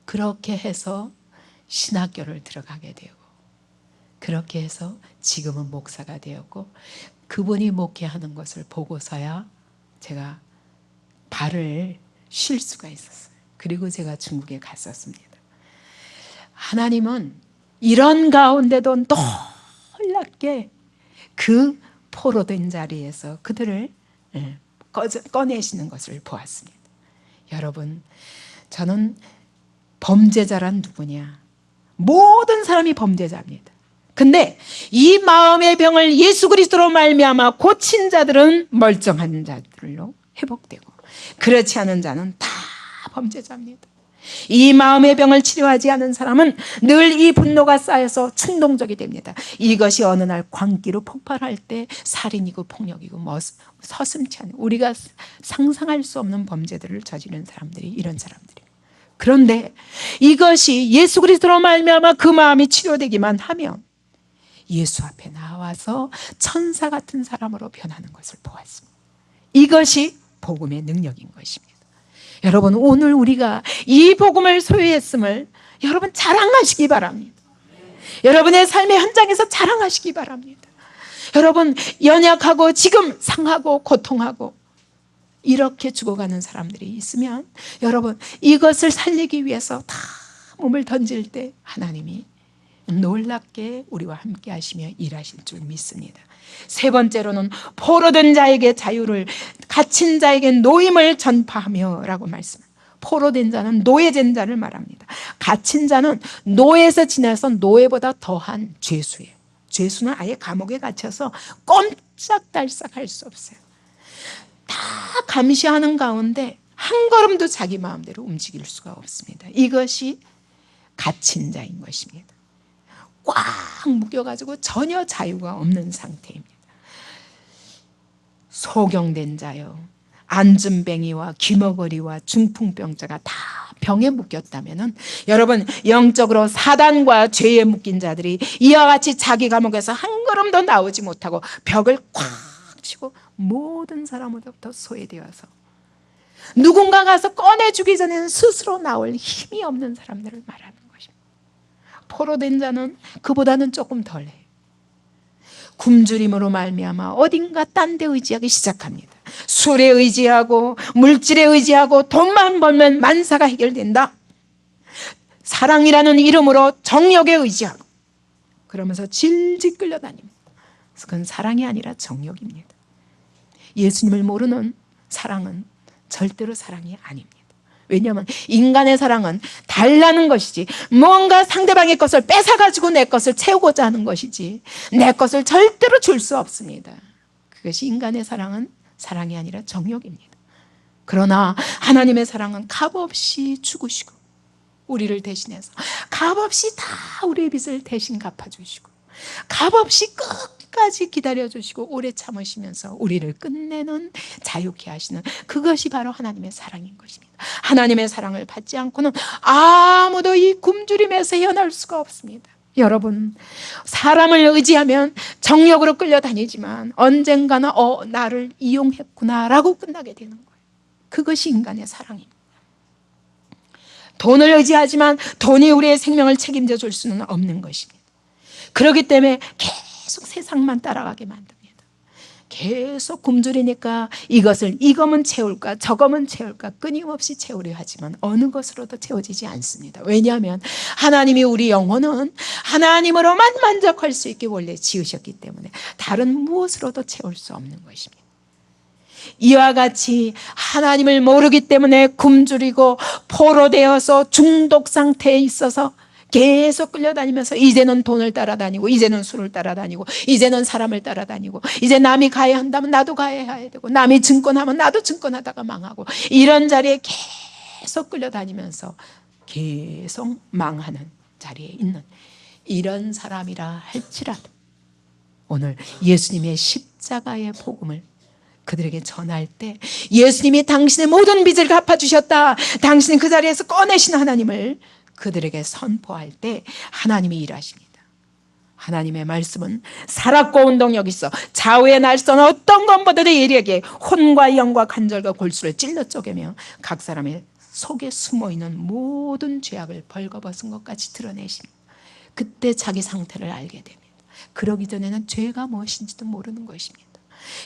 그렇게 해서 신학교를 들어가게 되고, 그렇게 해서 지금은 목사가 되었고, 그분이 목회하는 것을 보고서야 제가 발을 쉴 수가 있었어요. 그리고 제가 중국에 갔었습니다. 하나님은 이런 가운데도 놀랍게 그 포로된 자리에서 그들을 꺼내시는 것을 보았습니다. 여러분, 저는 범죄자란 누구냐? 모든 사람이 범죄자입니다. 근데 이 마음의 병을 예수 그리스도로 말미암아 고친 자들은 멀쩡한 자들로 회복되고, 그렇지 않은 자는 다 범죄자입니다. 이 마음의 병을 치료하지 않은 사람은 늘 이 분노가 쌓여서 충동적이 됩니다. 이것이 어느 날 광기로 폭발할 때 살인이고 폭력이고 서슴지 않은, 우리가 상상할 수 없는 범죄들을 저지른 사람들이 이런 사람들입니다. 그런데 이것이 예수 그리스도로 말미암아 그 마음이 치료되기만 하면 예수 앞에 나와서 천사 같은 사람으로 변하는 것을 보았습니다. 이것이 복음의 능력인 것입니다. 여러분, 오늘 우리가 이 복음을 소유했음을 여러분 자랑하시기 바랍니다. 여러분의 삶의 현장에서 자랑하시기 바랍니다. 여러분, 연약하고 지금 상하고 고통하고 이렇게 죽어가는 사람들이 있으면 여러분, 이것을 살리기 위해서 다 몸을 던질 때 하나님이 놀랍게 우리와 함께 하시며 일하실 줄 믿습니다. 세 번째로는 포로된 자에게 자유를, 갇힌 자에게 노임을 전파하며 라고 말씀합니다. 포로된 자는 노예된 자를 말합니다. 갇힌 자는 노예에서 지나서 노예보다 더한 죄수예요. 죄수는 아예 감옥에 갇혀서 꼼짝달싹 할 수 없어요. 다 감시하는 가운데 한 걸음도 자기 마음대로 움직일 수가 없습니다. 이것이 갇힌 자인 것입니다. 꽉 묶여가지고 전혀 자유가 없는 상태입니다. 소경된 자요, 안진뱅이와 귀머거리와 중풍병자가 다 병에 묶였다면은 여러분, 영적으로 사단과 죄에 묶인 자들이 이와 같이 자기 감옥에서 한 걸음도 나오지 못하고 벽을 꽉 치고 모든 사람으로부터 소외되어서 누군가 가서 꺼내주기 전에는 스스로 나올 힘이 없는 사람들을 말하는 것입니다. 포로된 자는 그보다는 조금 덜해요. 굶주림으로 말미암아 어딘가 딴 데 의지하기 시작합니다. 술에 의지하고 물질에 의지하고 돈만 벌면 만사가 해결된다. 사랑이라는 이름으로 정욕에 의지하고 그러면서 질질 끌려다닙니다. 그건 사랑이 아니라 정욕입니다. 예수님을 모르는 사랑은 절대로 사랑이 아닙니다. 왜냐하면 인간의 사랑은 달라는 것이지, 뭔가 상대방의 것을 뺏어가지고 내 것을 채우고자 하는 것이지 내 것을 절대로 줄 수 없습니다. 그것이 인간의 사랑은 사랑이 아니라 정욕입니다. 그러나 하나님의 사랑은 값없이 죽으시고 우리를 대신해서 값없이 다 우리의 빚을 대신 갚아주시고 값없이 끝까지 기다려주시고 오래 참으시면서 우리를 끝내는 자유케 하시는, 그것이 바로 하나님의 사랑인 것입니다. 하나님의 사랑을 받지 않고는 아무도 이 굶주림에서 헤어날 수가 없습니다. 여러분, 사람을 의지하면 정욕으로 끌려다니지만 언젠가는 나를 이용했구나라고 끝나게 되는 거예요. 그것이 인간의 사랑입니다. 돈을 의지하지만 돈이 우리의 생명을 책임져 줄 수는 없는 것입니다. 그렇기 때문에 계속 세상만 따라가게 만듭니다. 계속 굶주리니까 이거면 채울까 저거면 채울까 끊임없이 채우려 하지만 어느 것으로도 채워지지 않습니다. 왜냐하면 하나님이 우리 영혼은 하나님으로만 만족할 수 있게 원래 지으셨기 때문에 다른 무엇으로도 채울 수 없는 것입니다. 이와 같이 하나님을 모르기 때문에 굶주리고 포로되어서 중독 상태에 있어서 계속 끌려다니면서 이제는 돈을 따라다니고 이제는 술을 따라다니고 이제는 사람을 따라다니고 이제 남이 가야 한다면 나도 가야 되고 남이 증권하면 나도 증권하다가 망하고 이런 자리에 계속 끌려다니면서 계속 망하는 자리에 있는 이런 사람이라 할지라도 오늘 예수님의 십자가의 복음을 그들에게 전할 때 예수님이 당신의 모든 빚을 갚아주셨다, 당신이 그 자리에서 꺼내신 하나님을 그들에게 선포할 때 하나님이 일하십니다. 하나님의 말씀은 살았고 운동력 있어 좌우의 날선 어떤 것보다도 예리하게 혼과 영과 관절과 골수를 찔러 쪼개며 각 사람의 속에 숨어있는 모든 죄악을 벌거벗은 것까지 드러내십니다. 그때 자기 상태를 알게 됩니다. 그러기 전에는 죄가 무엇인지도 모르는 것입니다.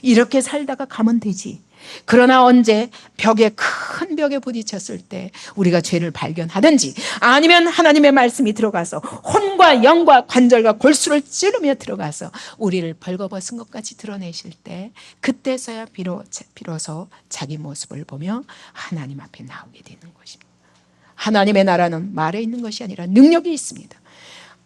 이렇게 살다가 가면 되지. 그러나 언제 큰 벽에 부딪혔을 때 우리가 죄를 발견하든지 아니면 하나님의 말씀이 들어가서 혼과 영과 관절과 골수를 찌르며 들어가서 우리를 벌거벗은 것까지 드러내실 때 그때서야 비로소 자기 모습을 보며 하나님 앞에 나오게 되는 것입니다. 하나님의 나라는 말에 있는 것이 아니라 능력이 있습니다.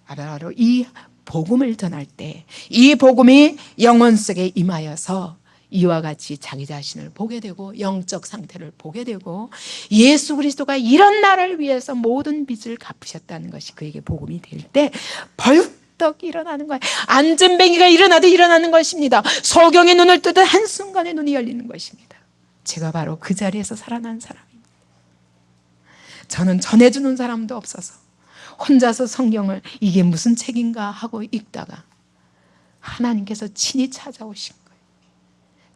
바로 이 복음을 전할 때 이 복음이 영혼 속에 임하여서 이와 같이 자기 자신을 보게 되고 영적 상태를 보게 되고 예수 그리스도가 이런 나라를 위해서 모든 빚을 갚으셨다는 것이 그에게 복음이 될 때 벌떡 일어나는 거예요. 안전뱅이가 일어나도 일어나는 것입니다. 소경의 눈을 뜨듯 한순간에 눈이 열리는 것입니다. 제가 바로 그 자리에서 살아난 사람입니다. 저는 전해주는 사람도 없어서 혼자서 성경을 이게 무슨 책인가 하고 읽다가 하나님께서 친히 찾아오신 거예요.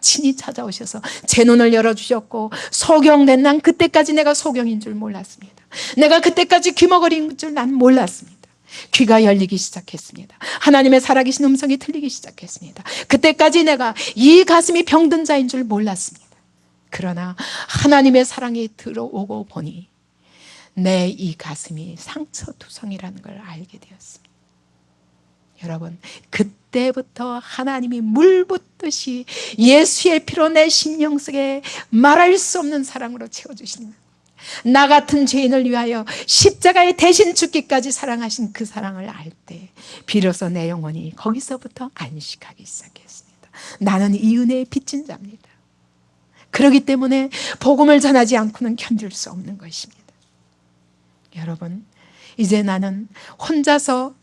친히 찾아오셔서 제 눈을 열어주셨고 소경된 난 그때까지 내가 소경인 줄 몰랐습니다. 내가 그때까지 귀머거리인 줄 난 몰랐습니다. 귀가 열리기 시작했습니다. 하나님의 살아계신 음성이 들리기 시작했습니다. 그때까지 내가 이 가슴이 병든 자인 줄 몰랐습니다. 그러나 하나님의 사랑이 들어오고 보니 내 이 가슴이 상처투성이라는 걸 알게 되었습니다. 여러분, 그때부터 하나님이 물 붓듯이 예수의 피로 내 심령 속에 말할 수 없는 사랑으로 채워주십니다. 나 같은 죄인을 위하여 십자가에 대신 죽기까지 사랑하신 그 사랑을 알 때 비로소 내 영혼이 거기서부터 안식하기 시작했습니다. 나는 이 은혜의 빚진 자입니다. 그렇기 때문에 복음을 전하지 않고는 견딜 수 없는 것입니다. 여러분, 이제 나는 혼자서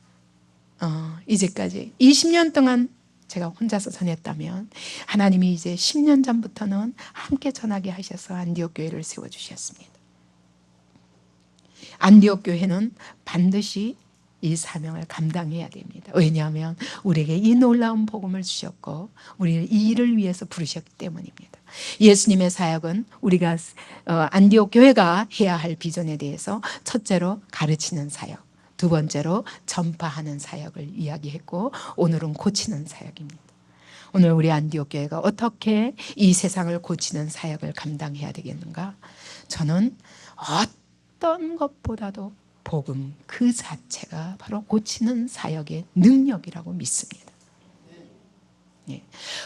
이제까지 20년 동안 제가 혼자서 전했다면 하나님이 이제 10년 전부터는 함께 전하게 하셔서 안디옥 교회를 세워주셨습니다. 안디옥 교회는 반드시 이 사명을 감당해야 됩니다. 왜냐하면 우리에게 이 놀라운 복음을 주셨고 우리를 이 일을 위해서 부르셨기 때문입니다. 예수님의 사역은 우리가 안디옥 교회가 해야 할 비전에 대해서 첫째로 가르치는 사역, 두 번째로 전파하는 사역을 이야기했고 오늘은 고치는 사역입니다. 오늘 우리 안디옥 교회가 어떻게 이 세상을 고치는 사역을 감당해야 되겠는가? 저는 어떤 것보다도 복음 그 자체가 바로 고치는 사역의 능력이라고 믿습니다.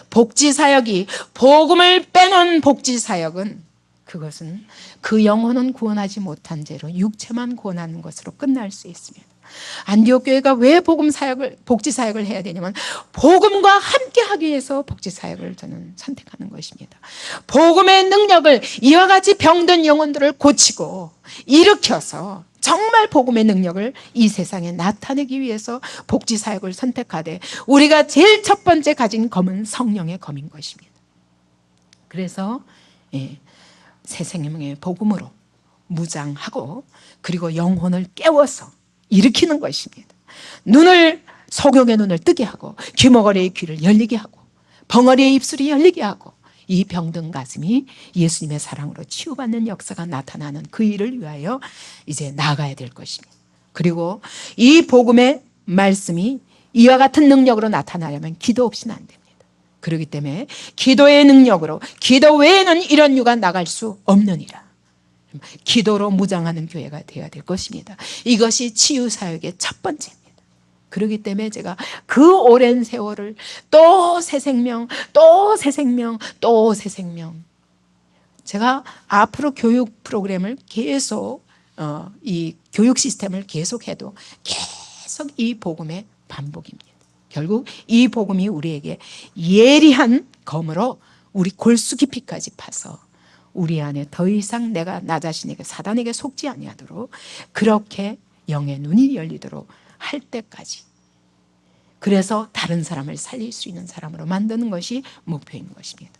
복지사역이 복음을 빼놓은 복지사역은 그것은 그 영혼은 구원하지 못한 죄로 육체만 구원하는 것으로 끝날 수 있습니다. 안디옥 교회가 왜 복지사역을 해야 되냐면 복음과 함께 하기 위해서 복지사역을 저는 선택하는 것입니다. 복음의 능력을 이와 같이 병든 영혼들을 고치고 일으켜서 정말 복음의 능력을 이 세상에 나타내기 위해서 복지사역을 선택하되 우리가 제일 첫 번째 가진 검은 성령의 검인 것입니다. 그래서 새 생명의 복음으로 무장하고 그리고 영혼을 깨워서 일으키는 것입니다. 소경의 눈을 뜨게 하고 귀머거리의 귀를 열리게 하고 벙어리의 입술이 열리게 하고 이 병든 가슴이 예수님의 사랑으로 치유받는 역사가 나타나는 그 일을 위하여 이제 나아가야 될 것입니다. 그리고 이 복음의 말씀이 이와 같은 능력으로 나타나려면 기도 없이는 안 됩니다. 그렇기 때문에 기도의 능력으로, 기도 외에는 이런 유가 나갈 수 없느니라. 기도로 무장하는 교회가 되어야 될 것입니다. 이것이 치유사역의 첫 번째입니다. 그렇기 때문에 제가 그 오랜 세월을 또 새 생명, 또 새 생명, 또 새 생명, 제가 앞으로 교육 프로그램을 계속 이 교육 시스템을 계속해도 계속 이 복음의 반복입니다. 결국 이 복음이 우리에게 예리한 검으로 우리 골수 깊이까지 파서 우리 안에 더 이상 내가 나 자신에게 사단에게 속지 아니하도록 그렇게 영의 눈이 열리도록 할 때까지, 그래서 다른 사람을 살릴 수 있는 사람으로 만드는 것이 목표인 것입니다.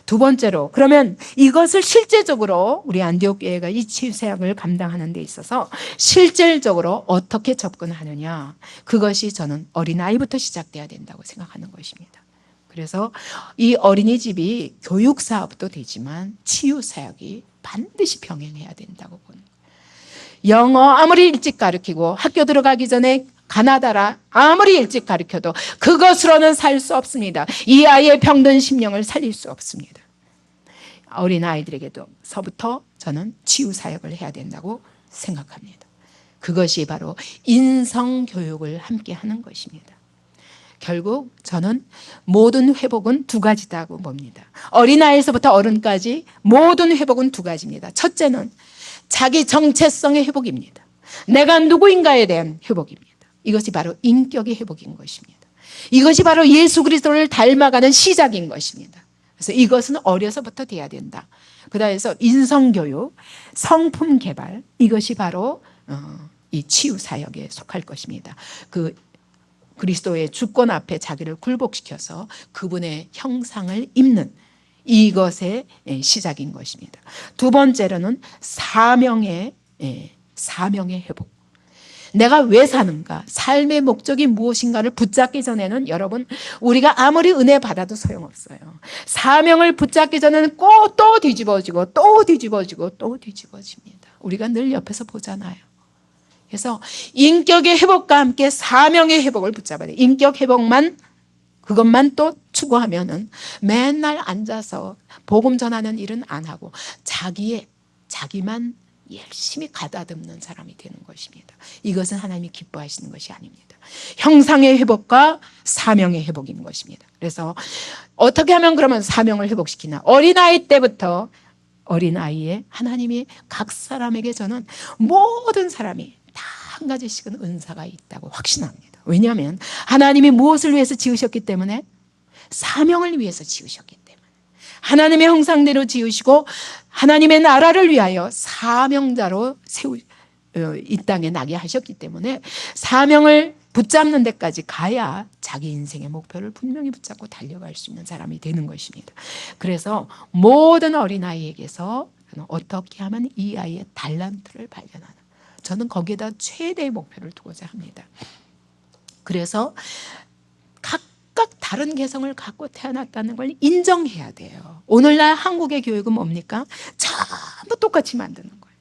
두 번째로, 그러면 이것을 실제적으로 우리 안디옥 교회가 이 치유사역을 감당하는 데 있어서 실질적으로 어떻게 접근하느냐, 그것이 저는 어린아이부터 시작돼야 된다고 생각하는 것입니다. 그래서 이 어린이집이 교육사업도 되지만 치유사역이 반드시 병행해야 된다고 보는 거예요. 영어 아무리 일찍 가르치고 학교 들어가기 전에 가나다라 아무리 일찍 가르쳐도 그것으로는 살 수 없습니다. 이 아이의 병든 심령을 살릴 수 없습니다. 어린아이들에게도서부터 저는 치유사역을 해야 된다고 생각합니다. 그것이 바로 인성교육을 함께 하는 것입니다. 결국 저는 모든 회복은 두 가지다고 봅니다. 어린아이에서부터 어른까지 모든 회복은 두 가지입니다. 첫째는 자기 정체성의 회복입니다. 내가 누구인가에 대한 회복입니다. 이것이 바로 인격의 회복인 것입니다. 이것이 바로 예수 그리스도를 닮아가는 시작인 것입니다. 그래서 이것은 어려서부터 돼야 된다. 그다음에서 인성교육, 성품 개발, 이것이 바로 이 치유사역에 속할 것입니다. 그 그리스도의 주권 앞에 자기를 굴복시켜서 그분의 형상을 입는 이것의 시작인 것입니다. 두 번째로는 사명의 회복. 내가 왜 사는가, 삶의 목적이 무엇인가를 붙잡기 전에는, 여러분, 우리가 아무리 은혜 받아도 소용없어요. 사명을 붙잡기 전에는 꼭 또 뒤집어지고 또 뒤집어지고 또 뒤집어집니다. 우리가 늘 옆에서 보잖아요. 그래서 인격의 회복과 함께 사명의 회복을 붙잡아야 돼요. 인격 회복만, 그것만 또 추구하면은 맨날 앉아서 복음 전하는 일은 안 하고 자기만 열심히 가다듬는 사람이 되는 것입니다. 이것은 하나님이 기뻐하시는 것이 아닙니다. 형상의 회복과 사명의 회복인 것입니다. 그래서 어떻게 하면 그러면 사명을 회복시키나? 어린아이 때부터, 어린아이에 하나님이 각 사람에게, 저는 모든 사람이 다 한 가지씩은 은사가 있다고 확신합니다. 왜냐하면 하나님이 무엇을 위해서 지으셨기 때문에? 사명을 위해서 지으셨기 때문에. 하나님의 형상대로 지으시고 하나님의 나라를 위하여 사명자로 이 땅에 나게 하셨기 때문에 사명을 붙잡는 데까지 가야 자기 인생의 목표를 분명히 붙잡고 달려갈 수 있는 사람이 되는 것입니다. 그래서 모든 어린아이에게서 어떻게 하면 이 아이의 달란트를 발견하는, 저는 거기에다 최대의 목표를 두고자 합니다. 그래서 각각 다른 개성을 갖고 태어났다는 걸 인정해야 돼요. 오늘날 한국의 교육은 뭡니까? 전부 똑같이 만드는 거예요.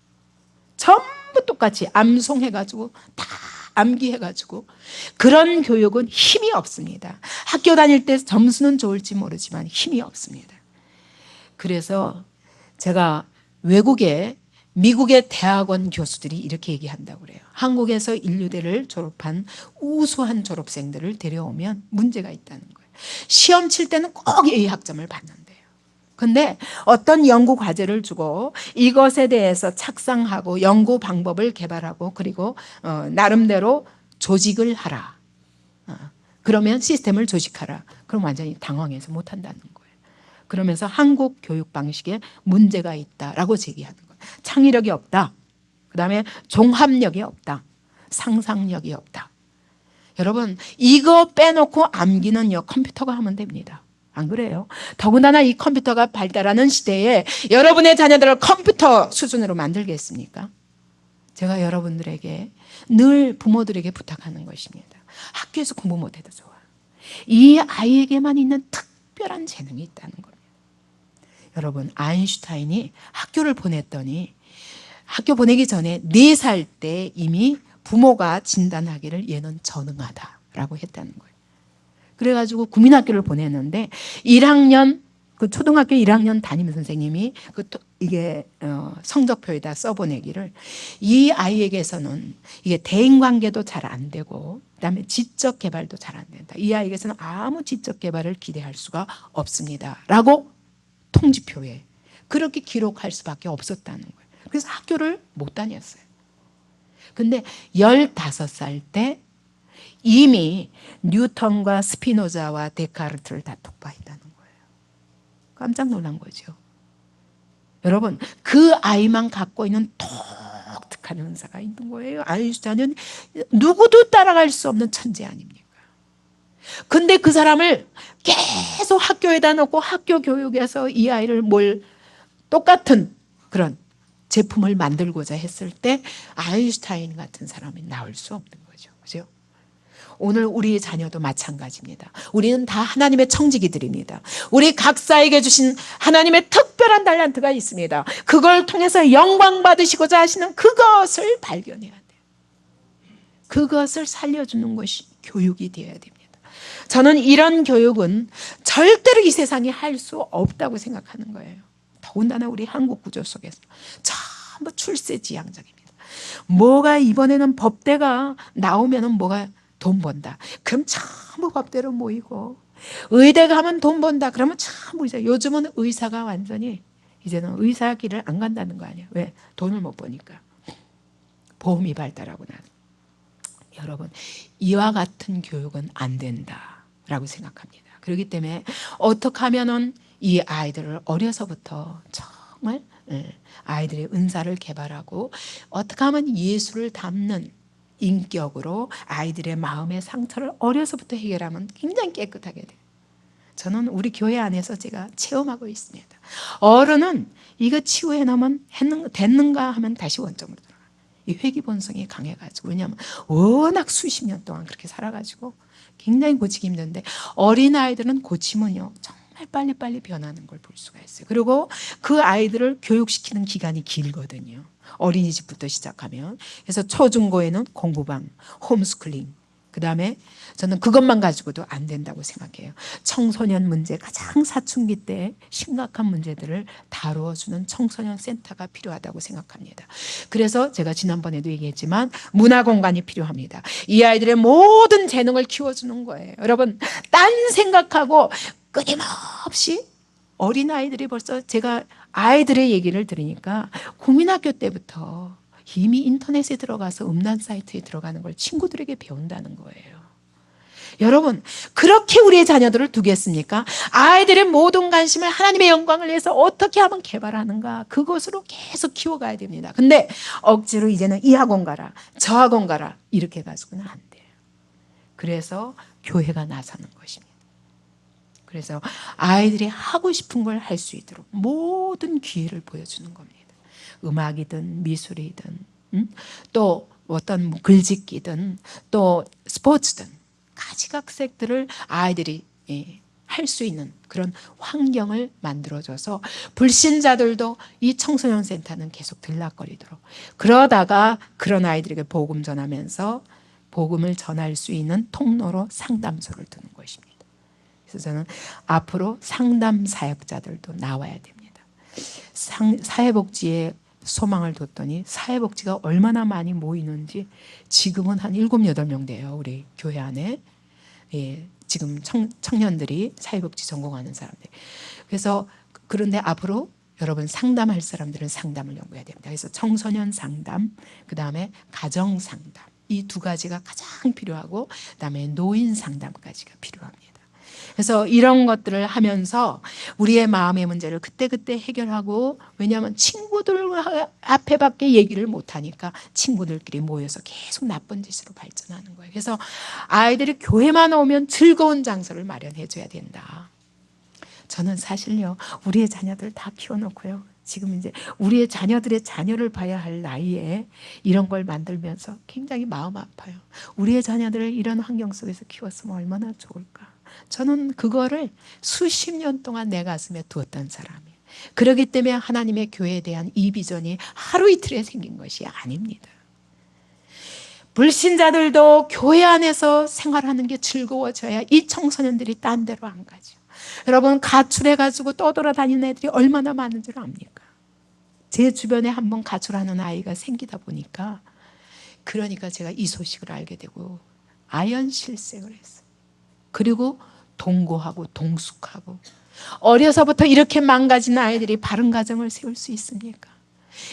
전부 똑같이 암송해가지고 다 암기해가지고, 그런 교육은 힘이 없습니다. 학교 다닐 때 점수는 좋을지 모르지만 힘이 없습니다. 그래서 제가 미국의 대학원 교수들이 이렇게 얘기한다고 그래요. 한국에서 인류대를 졸업한 우수한 졸업생들을 데려오면 문제가 있다는 거예요. 시험 칠 때는 꼭 A 학점을 받는데요. 그런데 어떤 연구 과제를 주고 이것에 대해서 착상하고 연구 방법을 개발하고 그리고 나름대로 조직을 하라. 그러면 시스템을 조직하라. 그럼 완전히 당황해서 못한다는 거예요. 그러면서 한국 교육 방식에 문제가 있다라고 제기하는 거예요. 창의력이 없다. 그다음에 종합력이 없다. 상상력이 없다. 여러분, 이거 빼놓고 암기는요, 컴퓨터가 하면 됩니다. 안 그래요? 더군다나 이 컴퓨터가 발달하는 시대에 여러분의 자녀들을 컴퓨터 수준으로 만들겠습니까? 제가 여러분들에게 늘 부모들에게 부탁하는 것입니다. 학교에서 공부 못해도 좋아. 이 아이에게만 있는 특별한 재능이 있다는 겁니다. 여러분, 아인슈타인이 학교를 보냈더니 학교 보내기 전에 4살 때 이미 부모가 진단하기를 얘는 전능하다라고 했다는 거예요. 그래가지고 국민학교를 보냈는데 1학년 그 초등학교 1학년 담임 선생님이 이게 성적표에다 써보내기를 이 아이에게서는 이게 대인관계도 잘 안 되고 그다음에 지적 개발도 잘 안 된다. 이 아이에게서는 아무 지적 개발을 기대할 수가 없습니다. 라고 통지표에 그렇게 기록할 수밖에 없었다는 거예요. 그래서 학교를 못 다녔어요. 근데 15살 때 이미 뉴턴과 스피노자와 데카르트를 다 독파했다는 거예요. 깜짝 놀란 거죠. 여러분, 그 아이만 갖고 있는 독특한 은사가 있는 거예요. 아인슈타인은 누구도 따라갈 수 없는 천재 아닙니까? 근데 그 사람을 계속 학교에다 놓고 학교 교육에서 이 아이를 똑같은 그런 제품을 만들고자 했을 때 아인슈타인 같은 사람이 나올 수 없는 거죠. 그죠? 오늘 우리의 자녀도 마찬가지입니다. 우리는 다 하나님의 청지기들입니다. 우리 각자에게 주신 하나님의 특별한 달란트가 있습니다. 그걸 통해서 영광 받으시고자 하시는 그것을 발견해야 돼요. 그것을 살려주는 것이 교육이 되어야 됩니다. 저는 이런 교육은 절대로 이 세상이 할 수 없다고 생각하는 거예요. 더군다나 우리 한국 구조 속에서 전부 출세지향적입니다. 뭐가 이번에는 법대가 나오면은 뭐가 돈 번다. 그럼 전부 법대로 모이고 의대 가면 돈 번다. 그러면 전부 이제 요즘은 의사가 완전히 이제는 의사 길을 안 간다는 거 아니에요. 왜? 돈을 못 버니까. 보험이 발달하고 나는. 여러분, 이와 같은 교육은 안 된다라고 생각합니다. 그렇기 때문에 어떻게 하면은 이 아이들을 어려서부터 정말 아이들의 은사를 개발하고 어떻게 하면 예수를 담는 인격으로 아이들의 마음의 상처를 어려서부터 해결하면 굉장히 깨끗하게 돼요. 저는 우리 교회 안에서 제가 체험하고 있습니다. 어른은 이거 치유해 놓으면 됐는가 하면 다시 원점으로 들어가요. 이 회귀본성이 강해가지고. 왜냐하면 워낙 수십 년 동안 그렇게 살아가지고 굉장히 고치기 힘든데 어린아이들은 고치면요 정말 빨리빨리 변하는 걸 볼 수가 있어요. 그리고 그 아이들을 교육시키는 기간이 길거든요. 어린이집부터 시작하면. 그래서 초중고에는 공부방, 홈스쿨링. 그 다음에 저는 그것만 가지고도 안 된다고 생각해요. 청소년 문제, 가장 사춘기 때 심각한 문제들을 다루어주는 청소년 센터가 필요하다고 생각합니다. 그래서 제가 지난번에도 얘기했지만 문화공간이 필요합니다. 이 아이들의 모든 재능을 키워주는 거예요. 여러분, 딴 생각하고 끊임없이 어린아이들이 벌써 제가 아이들의 얘기를 들으니까 국민학교 때부터 이미 인터넷에 들어가서 음란 사이트에 들어가는 걸 친구들에게 배운다는 거예요. 여러분, 그렇게 우리의 자녀들을 두겠습니까? 아이들의 모든 관심을 하나님의 영광을 위해서 어떻게 하면 개발하는가, 그것으로 계속 키워가야 됩니다. 근데 억지로 이제는 이 학원 가라, 저 학원 가라 이렇게 가지고는 안 돼요. 그래서 교회가 나서는 것입니다. 그래서 아이들이 하고 싶은 걸 할 수 있도록 모든 기회를 보여주는 겁니다. 음악이든 미술이든 또 어떤 글짓기든 또 스포츠든 가지각색들을 아이들이 할 수 있는 그런 환경을 만들어줘서 불신자들도 이 청소년 센터는 계속 들락거리도록, 그러다가 그런 아이들에게 복음 전하면서 복음을 전할 수 있는 통로로 상담소를 두는 것입니다. 그래서 저는 앞으로 상담 사역자들도 나와야 됩니다. 사회복지에 소망을 뒀더니 사회복지가 얼마나 많이 모이는지 지금은 한 7, 8명 돼요. 우리 교회 안에. 지금 청년들이 사회복지 전공하는 사람들. 그래서 그런데 앞으로 여러분 상담할 사람들은 상담을 연구해야 됩니다. 그래서 청소년 상담, 그 다음에 가정 상담, 이 두 가지가 가장 필요하고 그다음에 노인 상담까지가 필요합니다. 그래서 이런 것들을 하면서 우리의 마음의 문제를 그때그때 해결하고, 왜냐하면 친구들 앞에밖에 얘기를 못하니까 친구들끼리 모여서 계속 나쁜 짓으로 발전하는 거예요. 그래서 아이들이 교회만 오면 즐거운 장소를 마련해 줘야 된다. 저는 사실요 우리의 자녀들 다 키워놓고요 지금 이제 우리의 자녀들의 자녀를 봐야 할 나이에 이런 걸 만들면서 굉장히 마음 아파요. 우리의 자녀들을 이런 환경 속에서 키웠으면 얼마나 좋을까. 저는 그거를 수십 년 동안 내 가슴에 두었던 사람이에요. 그렇기 때문에 하나님의 교회에 대한 이 비전이 하루 이틀에 생긴 것이 아닙니다. 불신자들도 교회 안에서 생활하는 게 즐거워져야 이 청소년들이 딴 데로 안 가죠. 여러분, 가출해가지고 떠돌아다니는 애들이 얼마나 많은 줄 압니까? 제 주변에 한번 가출하는 아이가 생기다 보니까, 그러니까 제가 이 소식을 알게 되고 아연실색을 했어요. 그리고 동고하고 동숙하고, 어려서부터 이렇게 망가진 아이들이 바른 가정을 세울 수 있습니까?